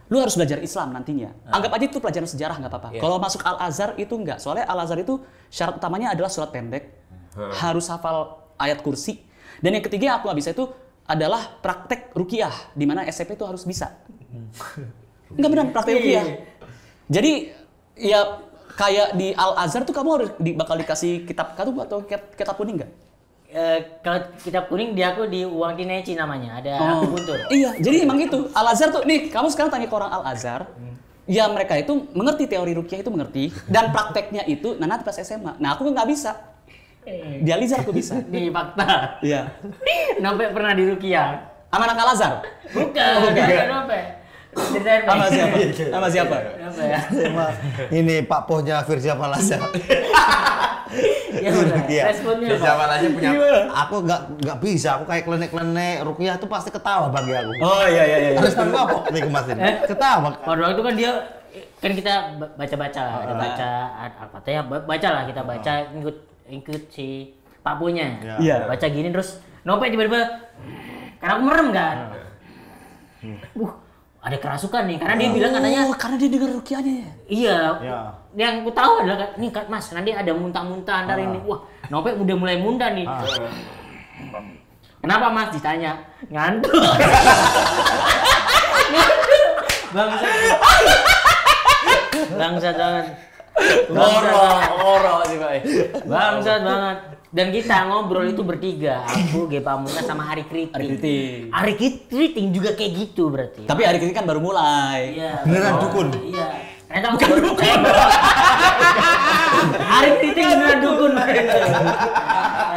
lu harus belajar Islam nantinya. Anggap aja itu pelajaran sejarah nggak apa-apa. Kalau masuk Al-Azhar itu enggak, soalnya Al-Azhar itu syarat utamanya adalah surat pendek, harus hafal ayat kursi. Dan yang ketiga yang aku nggak bisa itu adalah praktek ruqyah, di mana SMP itu harus bisa. Enggak benar praktek ruqyah. Jadi ya kayak di Al-Azhar tuh kamu harus bakal dikasih kitab kartu atau kitab kuning nggak? Kalau kitab kuning dia aku di uang Kineci namanya, ada aku guntur. Iya, jadi emang gitu. Al-Azhar tuh nih, kamu sekarang tanya ke orang Al-Azhar, ya mereka itu mengerti teori ruqyah itu mengerti dan prakteknya itu nanti pas SMA. Nah, aku nggak bisa. Di Al-Azhar aku bisa. Nih fakta. Iya. Nampak pernah di ruqyah. Sama anak Al-Azhar? Bukan. Nampak. Ceritain. Sama siapa? Sama siapa? Apa ya? Ini Pak Pohnya Firza Palasa. Ya udah. Responnya apa? Siapa aja punya. Aku nggak bisa, aku kayak klenek-klenek ruqyah tuh pasti ketawa bagi aku. Oh iya. Harus tahu apa nih kemasin? Ketawa. Pada waktu itu kan dia kan kita baca-baca lah, ada baca Al-Fatihah, baca lah kita baca ikut si Pak Punya. Iya. Baca gini terus nopek tiba-tiba karena aku merem kan. Ada kerasukan nih karena dia bilang katanya karena dia dengar ruqyahnya ya. Iya. Yang aku tahu adalah nih Mas, nanti ada muntah-muntah antara ini. Wah, nopek udah mulai muntah nih. Kenapa Mas ditanya? Ngantuk. Bangsat banget. Ngoro sih, Pak. Bangsat banget. Dan kita ngobrol itu bertiga, aku, G Pamungkas sama Ari Kriting. Ari Kriting juga kayak gitu berarti. Tapi Ari Kriting kan baru mulai. Iya. Beneran dukun. Iya. Ternyata bukan dukun. Ari Kriting beneran dukun.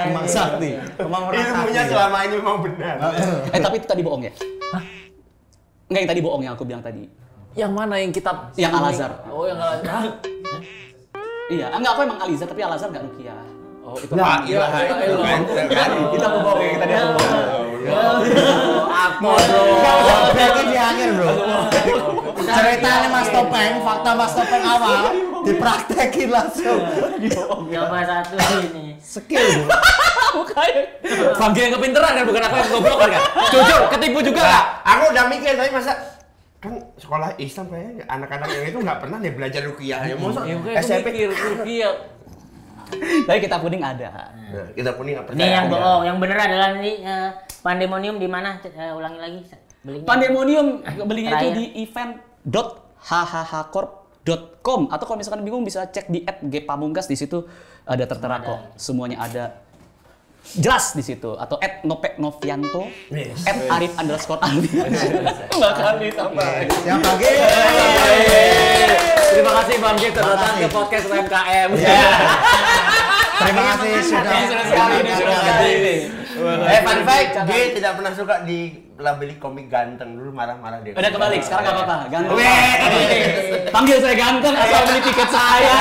Emang sakti. Emang orang Ilmunya sakti. selama ini memang benar. Tapi itu tadi bohong ya? Hah? Enggak, yang tadi bohong yang aku bilang tadi. Yang mana yang kitab? Yang Al-Azhar. Oh, yang Al-Azhar. Iya, enggak aku emang Al-Azhar tapi Al-Azhar enggak ruqyah. Oh, itu La ilaha illallah. kita mau bawa kita dia semua. Apa bro? Bikin di akhir bro. Ceritanya Mas Topeng, fakta Mas Topeng awal dipraktekin langsung. Coba satu ini. Skill bro. Bangke yang kepinteran kan, bukan aku yang goblok kan? Jujur, ketipu juga nggak? Aku udah mikir tapi masa kan sekolah Islam kayaknya anak-anak yang itu nggak pernah deh belajar ruqyah ya. Masa SMP Ruqyah. Tapi kita kuning ada. Nah, kita pun nggak percaya. Ini yang ada. bohong, yang bener adalah ini Pandemonium di mana? Ulangi lagi belinya. Pandemonium belinya itu Terakhir. di event.hhhcorp.com atau kalau misalkan bingung bisa cek di @gpamungkas, di situ ada tertera kok. Semuanya ada. Jelas di situ atau @nopeknovianto, @arif_alvi. Bahkan ditambah. Yang pagi. Terima kasih Bang G sudah datang ke podcast UMKM. Terima kasih sudah sekali. Fun fact, G tidak pernah suka dilabeli komik ganteng, dulu marah-marah dia. Udah kebalik, sekarang nggak apa-apa. Ganteng. Panggil saya ganteng asal beli tiket saya.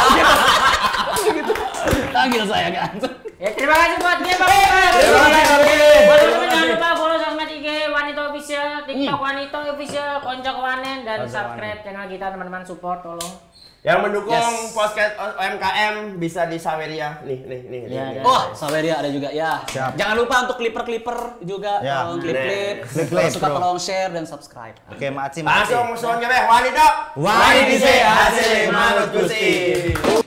Panggil saya ganteng. Ya, terima kasih buat dia, Bang. Terima kasih, Bang G. Buat teman-teman jangan lupa follow sosmed IG Wanito Official, TikTok Wanito Official, Konco Wanen, dan subscribe channel kita, teman-teman, support tolong. Yang mendukung Yes. podcast UMKM bisa di Saweria. Nih. Ya, nih. ya. Oh, Saweria ada juga ya. Siap. Jangan lupa untuk clipper juga, Ya. tolong klip-klip. Klip-klip, Kalau suka bro. tolong share dan subscribe. Oke, makasih. Langsung musuhnya Wanito. Wanito. Hasil manut Gusti.